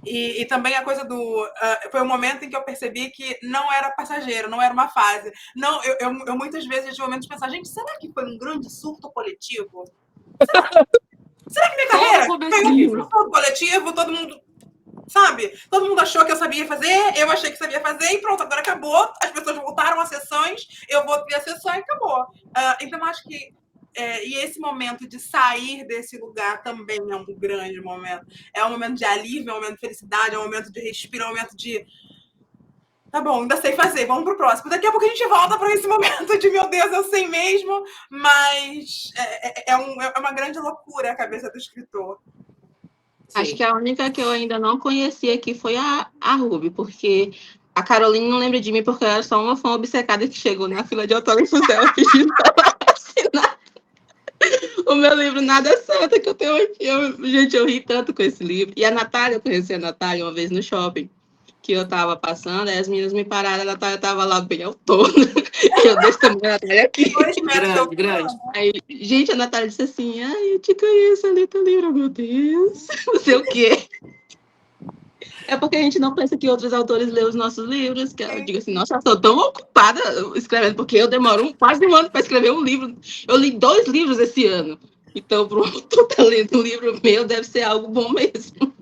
E também a coisa do... foi um momento em que eu percebi que não era passageiro, não era uma fase. Não, eu muitas vezes tive momentos de pensar, gente, será que foi um grande surto coletivo? Será que minha carreira foi um surto coletivo? Todo mundo, sabe? Todo mundo achou que eu sabia fazer, eu achei que sabia fazer e pronto, agora acabou. As pessoas voltaram às sessões, eu voltei à sessão e acabou. Então, acho que e esse momento de sair desse lugar também é um grande momento. É um momento de alívio, é um momento de felicidade, é um momento de respiro, é um momento de... Tá bom, ainda sei fazer, vamos pro próximo. Daqui a pouco a gente volta para esse momento de, meu Deus, eu sei mesmo, mas é uma grande loucura a cabeça do escritor. Acho que a única que eu ainda não conheci aqui foi a Ruby, porque a Caroline não lembra de mim porque eu era só uma fã obcecada que chegou na fila de autógrafos dela pedindo para assinar o meu livro Nada Santa que eu tenho aqui. Gente, eu ri tanto com esse livro. E a Natália, eu conheci a Natália uma vez no shopping, que eu tava passando, aí as meninas me pararam, a Natália tava lá bem autônoma. Eu desse tamanho, a Natália aqui. Grande. Aí, gente, a Natália disse assim, eu te conheço, ali teu livro, meu Deus. Não sei o quê. É porque a gente não pensa que outros autores lêem os nossos livros, que eu digo assim, nossa, eu estou tão ocupada escrevendo, porque eu demoro quase um ano para escrever um livro. Eu li 2 livros esse ano. Então, para um autor estar lendo um livro meu, deve ser algo bom mesmo.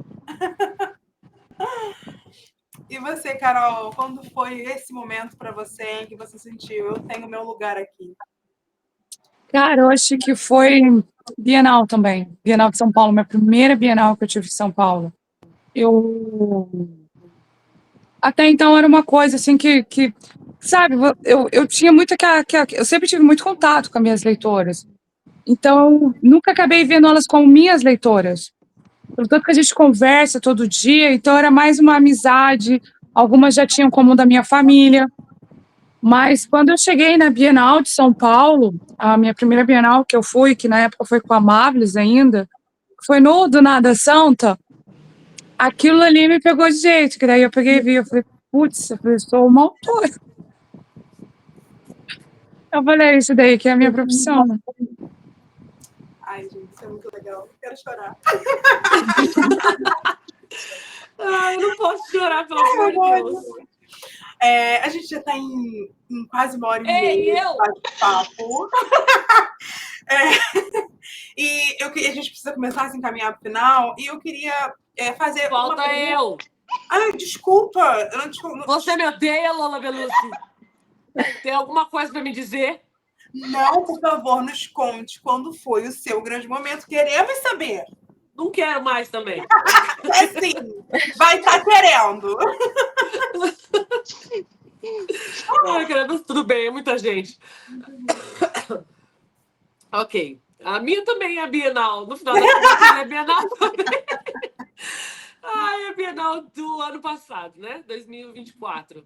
E você, Carol, quando foi esse momento para você em que você sentiu, eu tenho meu lugar aqui? Cara, eu acho que foi Bienal também. Bienal de São Paulo, minha primeira Bienal que eu tive em São Paulo. Até então era uma coisa assim que sabe, eu tinha muito eu sempre tive muito contato com as minhas leitoras. Então, nunca acabei vendo elas como minhas leitoras. Pelo tanto que a gente conversa todo dia, então era mais uma amizade. Algumas já tinham como da minha família. Mas quando eu cheguei na Bienal de São Paulo, a minha primeira Bienal que eu fui, que na época foi com a Mavlis ainda, foi no Do Nada Santa, aquilo ali me pegou de jeito, que daí eu peguei e vi, eu falei, putz, eu sou uma autora. Eu falei, é isso daí que é a minha profissão. Ai, gente, isso é muito legal. Eu quero chorar. Eu não posso chorar, pelo amor de Deus. A gente já está em quase 1h30 de bate-papo. E a gente precisa começar a se encaminhar para o final. E eu queria fazer Falta uma... eu. Ai, desculpa. Você me odeia, Lola Belucci? Tem alguma coisa para me dizer? Não, por favor, nos conte quando foi o seu grande momento. Queremos saber. Não quero mais também. Sim, vai estar querendo. Ai, caramba, tudo bem, é muita gente. Ok. A minha também é a Bienal. No final das contas, é a Bienal também. Ai, a Bienal do ano passado, né? 2024.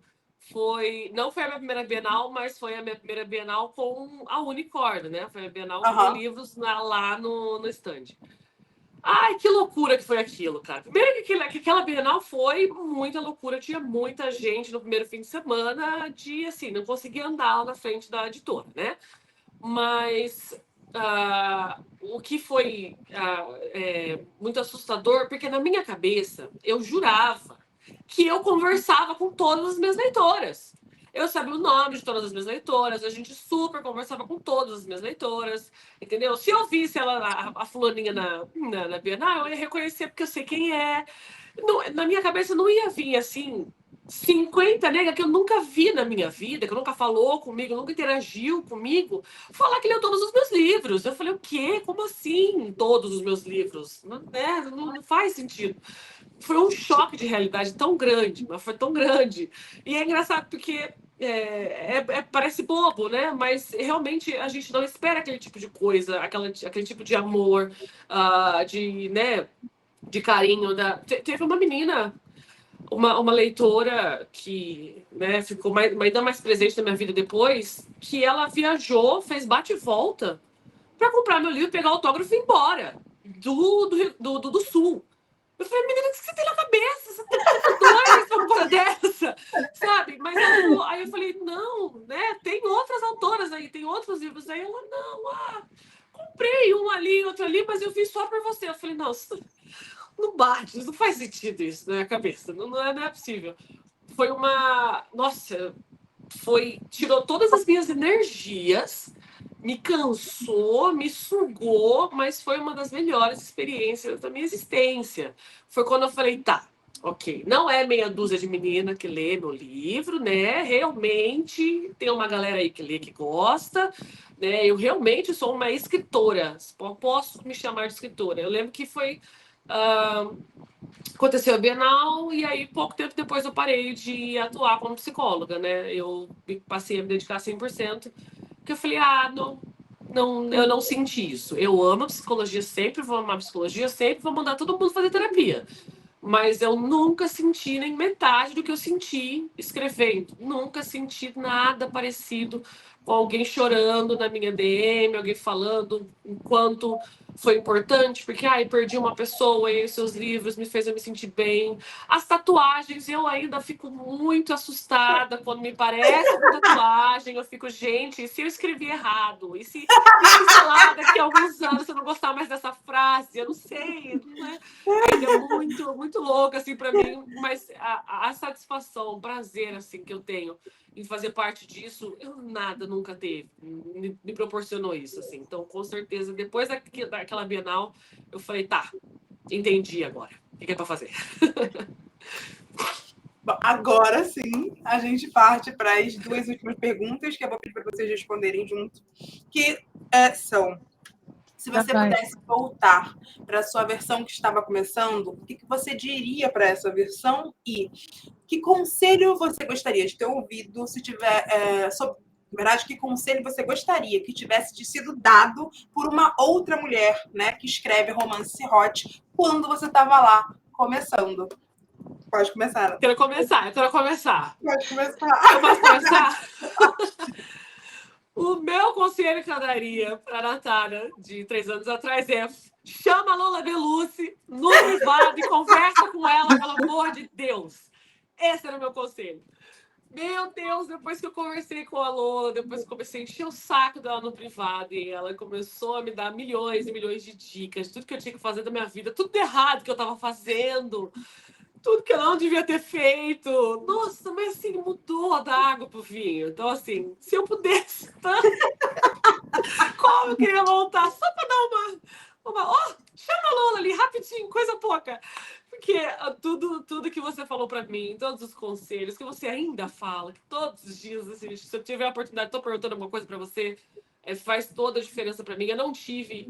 Não foi a minha primeira Bienal, mas foi a minha primeira Bienal com a Unicórnio, né? Foi a Bienal com livros lá no stand. Ai, que loucura que foi aquilo, cara. Primeiro que aquela Bienal foi muita loucura. Tinha muita gente no primeiro fim de semana assim, não conseguia andar lá na frente da editora, né? Mas o que foi muito assustador, porque na minha cabeça eu jurava que eu conversava com todas as minhas leitoras. Eu sabia o nome de todas as minhas leitoras, a gente super conversava com todas as minhas leitoras, entendeu? Se eu visse ela, a fulaninha na Bienal, eu ia reconhecer porque eu sei quem é. Na minha cabeça não ia vir assim 50 negas que eu nunca vi na minha vida, que nunca falou comigo, nunca interagiu comigo, falar que leu todos os meus livros. Eu falei, o quê? Como assim todos os meus livros? Não faz sentido. Foi um choque de realidade tão grande, mas foi tão grande. E é engraçado porque parece bobo, né? Mas realmente a gente não espera aquele tipo de coisa, aquele tipo de amor, de carinho. Teve uma menina, uma leitora que, né, ficou ainda mais presente na minha vida depois, que ela viajou, fez bate e volta para comprar meu livro, pegar autógrafo e ir embora do Sul. Eu falei, menina, o que você tem na cabeça? Você tá doida pra uma coisa dessa? Sabe? Mas aí eu falei, não, né? Tem outras autoras aí, tem outros livros aí. Ela, não, comprei um ali, outro ali, mas eu fiz só por você. Eu falei, não, não bate, não faz sentido isso na minha cabeça. Não é possível. Foi uma... Nossa, tirou todas as minhas energias, me cansou, me sugou, mas foi uma das melhores experiências da minha existência. Foi quando eu falei, tá, ok, não é meia dúzia de menina que lê meu livro, né? Realmente tem uma galera aí que lê, que gosta, né? Eu realmente sou uma escritora, posso me chamar de escritora. Eu lembro que foi... aconteceu a Bienal e aí pouco tempo depois eu parei de atuar como psicóloga, né? Eu passei a me dedicar 100%, porque eu falei, eu não senti isso. Eu amo a psicologia, sempre vou amar a psicologia, sempre vou mandar todo mundo fazer terapia. Mas eu nunca senti nem metade do que eu senti escrevendo. Nunca senti nada parecido com alguém chorando na minha DM, alguém falando o quanto foi importante, porque perdi uma pessoa e os seus livros me fez eu me sentir bem. As tatuagens, eu ainda fico muito assustada quando me parece uma tatuagem. Eu fico, gente, e se eu escrevi errado? E se sei lá, daqui a alguns anos eu não gostar mais dessa frase? Eu não sei, né? É muito, muito louco, assim, para mim, mas a satisfação, o prazer, assim, que eu tenho em fazer parte disso, nunca teve, me proporcionou isso, assim. Então, com certeza, depois daquela Bienal, eu falei, tá, entendi agora, o que é para fazer? Bom, agora sim, a gente parte para as duas últimas perguntas, que eu vou pedir para vocês responderem junto, que são... Se você pudesse voltar para a sua versão que estava começando, o que você diria para essa versão? E que conselho você gostaria de ter ouvido se tiver... na verdade, que conselho você gostaria que tivesse te sido dado por uma outra mulher, né, que escreve romance hot quando você estava lá começando? Pode começar. Eu quero começar. Pode começar. Eu posso começar? O meu conselho que eu daria para a Natália, de 3 anos atrás, é: chama a Lola Belucci no privado e conversa com ela, pelo amor de Deus. Esse era o meu conselho. Meu Deus, depois que eu conversei com a Lola, depois que eu comecei a encher o saco dela no privado, e ela começou a me dar milhões e milhões de dicas, tudo que eu tinha que fazer da minha vida, tudo errado que eu estava fazendo, tudo que eu não devia ter feito. Nossa, mas assim, mudou da água pro vinho. Então, assim, se eu pudesse, como eu queria voltar, só para dar chama a Lola ali, rapidinho, coisa pouca. Porque tudo que você falou para mim, todos os conselhos que você ainda fala, que todos os dias, assim, se eu tiver a oportunidade, estou perguntando alguma coisa para você, faz toda a diferença para mim. Eu não tive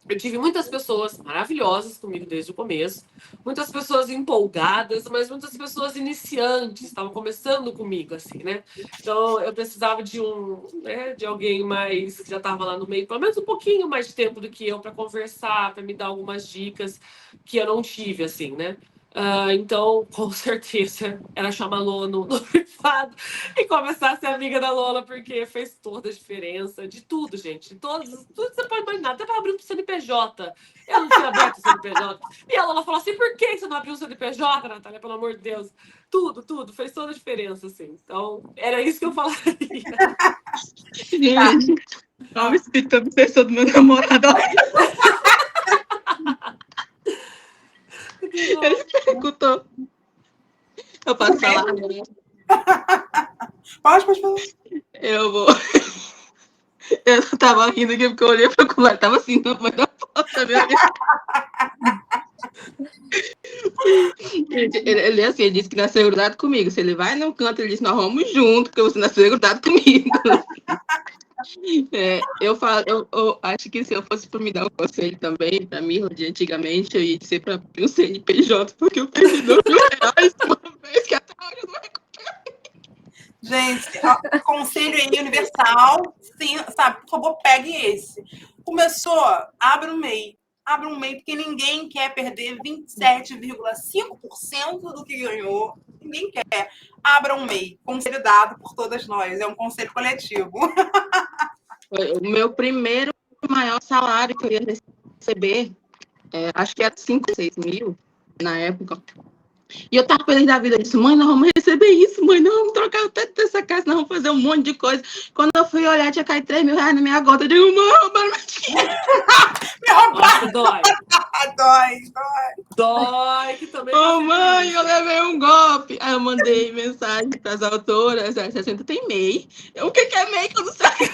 Eu tive muitas pessoas maravilhosas comigo desde o começo, muitas pessoas empolgadas, mas muitas pessoas iniciantes, estavam começando comigo, assim, né? Então, eu precisava de alguém mais, que já estava lá no meio, pelo menos um pouquinho mais de tempo do que eu, para conversar, para me dar algumas dicas que eu não tive, assim, né? Então, com certeza, era chamar a Lola no privado e começar a ser amiga da Lola, porque fez toda a diferença de tudo, gente. De tudo que você pode imaginar, até para abrir um CNPJ. Eu não tinha aberto o CNPJ. E a Lola falou assim: por que você não abriu o CNPJ, Natália? Pelo amor de Deus. Tudo, fez toda a diferença, assim. Então, era isso que eu falaria. Gente, olha o espírito obsessor do meu namorado. Ele escutou. Eu posso falar? Pode falar. Eu vou. Eu tava rindo aqui porque eu olhei pro celular, tava assim, na frente da porta, meu Deus. Ele é assim, ele disse que nasceu grudado comigo. Se ele vai num canto, ele disse, nós vamos junto, porque você nasceu grudado comigo. Eu acho que se eu fosse para me dar um conselho também, para mim, de antigamente, eu ia dizer para o CNPJ, porque eu perdi R$2.000 uma vez que até hoje eu não recupero. Gente, ó, conselho aí universal, sim, sabe? Por favor, pegue esse. Começou, abre um MEI. Abre um MEI, porque ninguém quer perder 27,5% do que ganhou. Ninguém quer. Abra um MEI. Conselho dado por todas nós. É um conselho coletivo. Foi o meu primeiro maior salário que eu ia receber, acho que era 5, 6 mil na época. E eu tava feliz da vida, eu disse, mãe, nós vamos receber isso, mãe, nós vamos trocar o teto dessa casa, nós vamos fazer um monte de coisa. Quando eu fui olhar, tinha caído R$3.000 na minha conta, eu digo, mãe, roubaram meu dinheiro. Nossa, dói. Dói, que também. Ô, mãe, eu levei um golpe. Aí eu mandei mensagem pras autoras, 60 tem MEI. O que é MEI que eu não sei?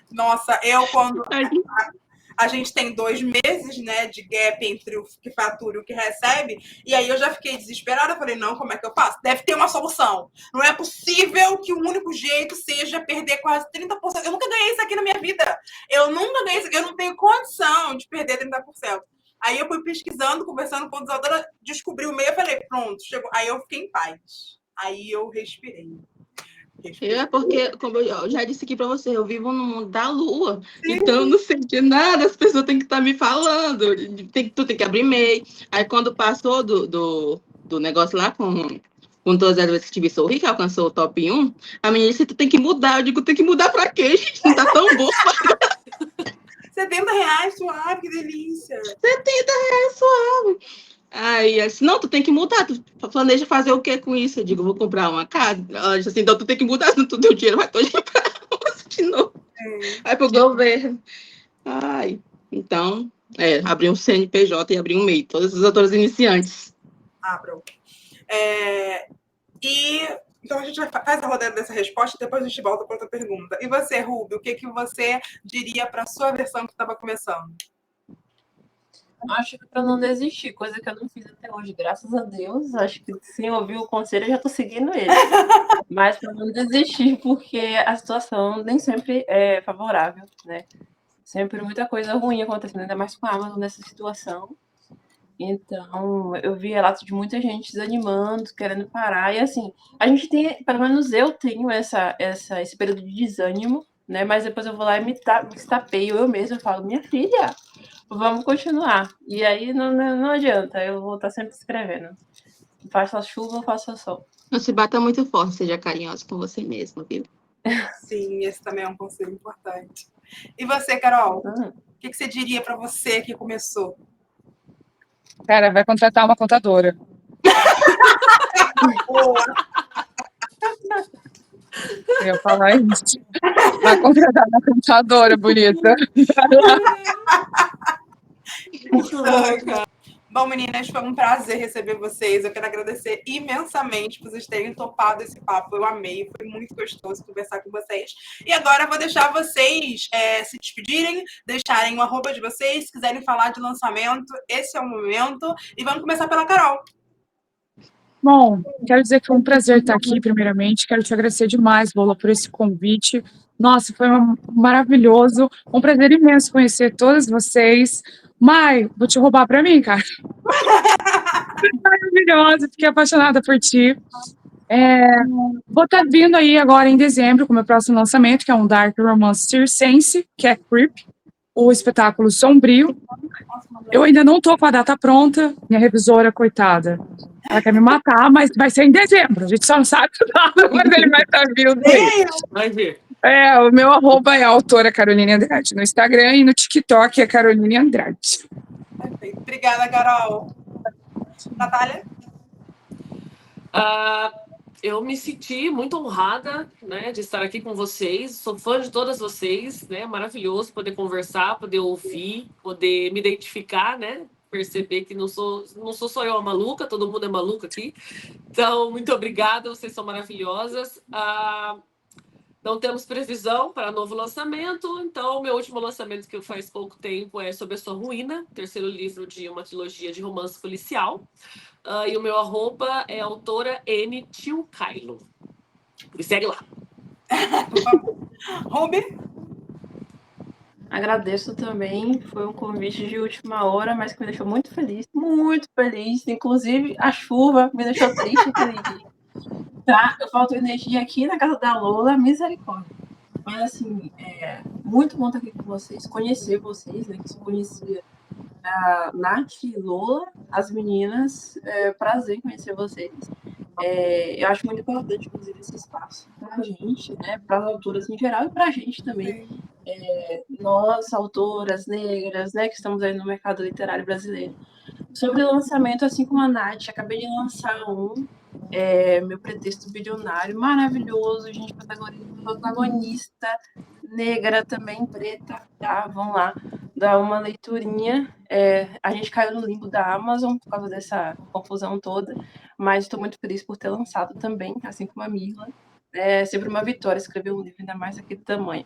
Nossa, quando a gente tem 2 meses, né, de gap entre o que fatura e o que recebe, e aí eu já fiquei desesperada, falei, não, como é que eu faço? Deve ter uma solução. Não é possível que o único jeito seja perder quase 30%. Eu nunca ganhei isso aqui na minha vida. Eu nunca ganhei isso, eu não tenho condição de perder 30%. Aí eu fui pesquisando, conversando com os autores, descobri o meio, eu falei, pronto, chegou. Aí eu fiquei em paz. Aí eu respirei. Porque, como eu já disse aqui pra você, eu vivo no mundo da lua. Sim. Então eu não sei de nada, as pessoas têm que estar me falando. Tu tem que abrir MEI. Aí quando passou do negócio lá com todas as vezes que tive Sorri, que alcançou o top 1, a menina disse, tu tem que mudar. Eu digo, tem que mudar pra quê, gente? Não tá tão bom. R$70, suave, que delícia. R$70, suave. Aí ela disse, não, tu tem que mudar, tu planeja fazer o que com isso? Eu digo, vou comprar uma casa. Ela disse assim, então tu tem que mudar, senão tu deu dinheiro, vai todo para de novo. Aí pro governo. Ai, então, abri um CNPJ e abri um MEI, todas as autoras iniciantes. Abram. Então a gente faz a rodada dessa resposta e depois a gente volta para outra pergunta. E você, Rubio, o que você diria para a sua versão que estava começando? Acho que para não desistir, coisa que eu não fiz até hoje, graças a Deus. Acho que sem ouvir o conselho eu já estou seguindo ele. Mas para não desistir, porque a situação nem sempre é favorável, né? Sempre muita coisa ruim acontecendo, ainda mais com a Amazon nessa situação. Então, eu vi relatos de muita gente desanimando, querendo parar. E assim, a gente tem, pelo menos eu tenho esse período de desânimo, né? Mas depois eu vou lá e me estapeio eu mesma. Eu falo, minha filha, vamos continuar. E aí não adianta, eu vou estar sempre escrevendo. Faça chuva ou faça sol. Não se bata muito forte, seja carinhosa com você mesma, viu? Sim, esse também é um conselho importante. E você, Carol? O que você diria para você que começou? Cara, vai contratar uma contadora. Boa. Eu ia falar isso. Vai contratar uma contadora, bonita. Bom, meninas, foi um prazer receber vocês. Eu quero agradecer imensamente por vocês terem topado esse papo. Eu amei, foi muito gostoso conversar com vocês. E agora eu vou deixar vocês se despedirem, deixarem o arroba de vocês, se quiserem falar de lançamento, esse é o momento. E vamos começar pela Carol. Bom, quero dizer que foi um prazer estar aqui, primeiramente. Quero te agradecer demais, Lola, por esse convite. Nossa, foi maravilhoso. Um prazer imenso conhecer todas vocês. Mai, vou te roubar para mim, cara. Maravilhosa, fiquei apaixonada por ti. Vou estar vindo aí agora em dezembro com o meu próximo lançamento, que é um Dark Romance Circense, que é Creep, o espetáculo sombrio. Eu ainda não estou com a data pronta, minha revisora, coitada. Ela quer me matar, mas vai ser em dezembro. A gente só não sabe nada, mas ele vai estar vindo aí. Vai ver. O meu arroba é a autora Caroline Andrade no Instagram e no TikTok é Caroline Andrade. Perfeito. Obrigada, Carol. Natália? Eu me senti muito honrada, né, de estar aqui com vocês. Sou fã de todas vocês, né? Maravilhoso poder conversar, poder ouvir, poder me identificar, né? perceber que não sou só eu a maluca, todo mundo é maluco aqui. Então, muito obrigada, vocês são maravilhosas. Não temos previsão para novo lançamento, então meu último lançamento que faz pouco tempo é Sobre a Sua Ruína, terceiro livro de uma trilogia de romance policial. E o meu @ é autora N. Tio Kailo. Me segue lá. Ruby? Agradeço também, foi um convite de última hora, mas que me deixou muito feliz, muito feliz. Inclusive, a chuva me deixou triste aquele dia. Tá? Eu faltou energia aqui na casa da Lola, misericórdia. Mas, assim, muito bom estar aqui com vocês, conhecer vocês, né? Que se conhecia a Nath e Lola, as meninas. Prazer em conhecer vocês. Eu acho muito importante, inclusive, esse espaço para a gente, né? Para as autoras em geral e para a gente também. Nós, autoras negras, né? Que estamos aí no mercado literário brasileiro. Sobre o lançamento, assim como a Nath, acabei de lançar meu Pretexto Bilionário, maravilhoso, gente, protagonista negra também, preta, tá? Vamos lá, dar uma leiturinha. A gente caiu no limbo da Amazon por causa dessa confusão toda, mas estou muito feliz por ter lançado também, assim como a Mirla. É sempre uma vitória escrever um livro, ainda mais daquele tamanho.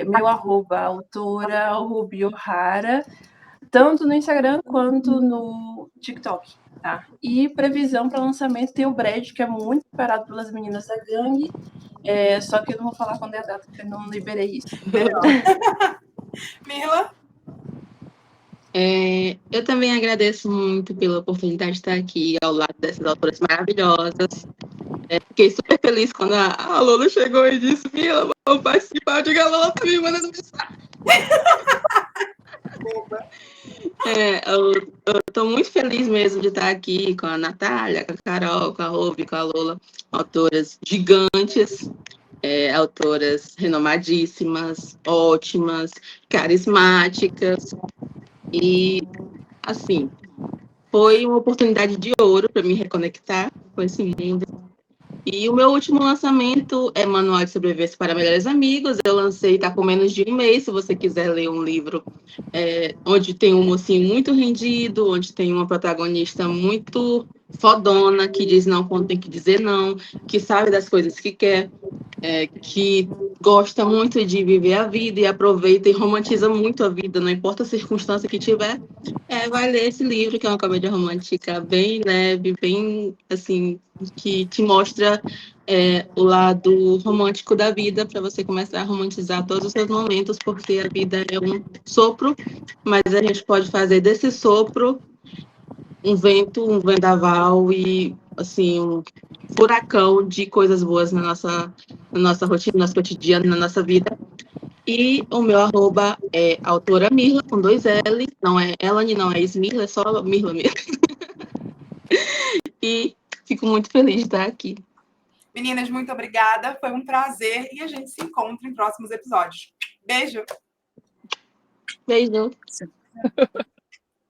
Meu @ autora Ruby O'Hara, tanto no Instagram quanto no TikTok, tá? E previsão para lançamento tem o Brad, que é muito esperado pelas meninas da gangue, só que eu não vou falar quando é a data, porque eu não liberei isso. Mirla? Eu também agradeço muito pela oportunidade de estar aqui ao lado dessas autoras maravilhosas. Fiquei super feliz quando a Lola chegou e disse: Mila, vou participar. Eu digo: a Lola tá me mandando mensagem. Eu estou muito feliz mesmo de estar aqui com a Natália, com a Carol, com a Ruby, com a Lola, autoras gigantes, autoras renomadíssimas, ótimas, carismáticas. E, assim, foi uma oportunidade de ouro para me reconectar com esse mundo. E o meu último lançamento é Manual de Sobrevivência para Melhores Amigos. Eu lancei, está com menos de um mês, se você quiser ler um livro onde tem um mocinho muito rendido, onde tem uma protagonista muito fodona, que diz não quando tem que dizer não, que sabe das coisas que quer, que gosta muito de viver a vida e aproveita e romantiza muito a vida, não importa a circunstância que tiver, vai ler esse livro, que é uma comédia romântica bem leve, bem, assim, que te mostra o lado romântico da vida, para você começar a romantizar todos os seus momentos, porque a vida é um sopro, mas a gente pode fazer desse sopro um vento, um vendaval e, assim, um furacão de coisas boas na nossa rotina, no nosso cotidiano, na nossa vida. E o meu @ é autora Mirla, com 2 L, não é Elane, não é Ismirla, é só Mirla mesmo. E fico muito feliz de estar aqui. Meninas, muito obrigada, foi um prazer e a gente se encontra em próximos episódios. Beijo! Beijo!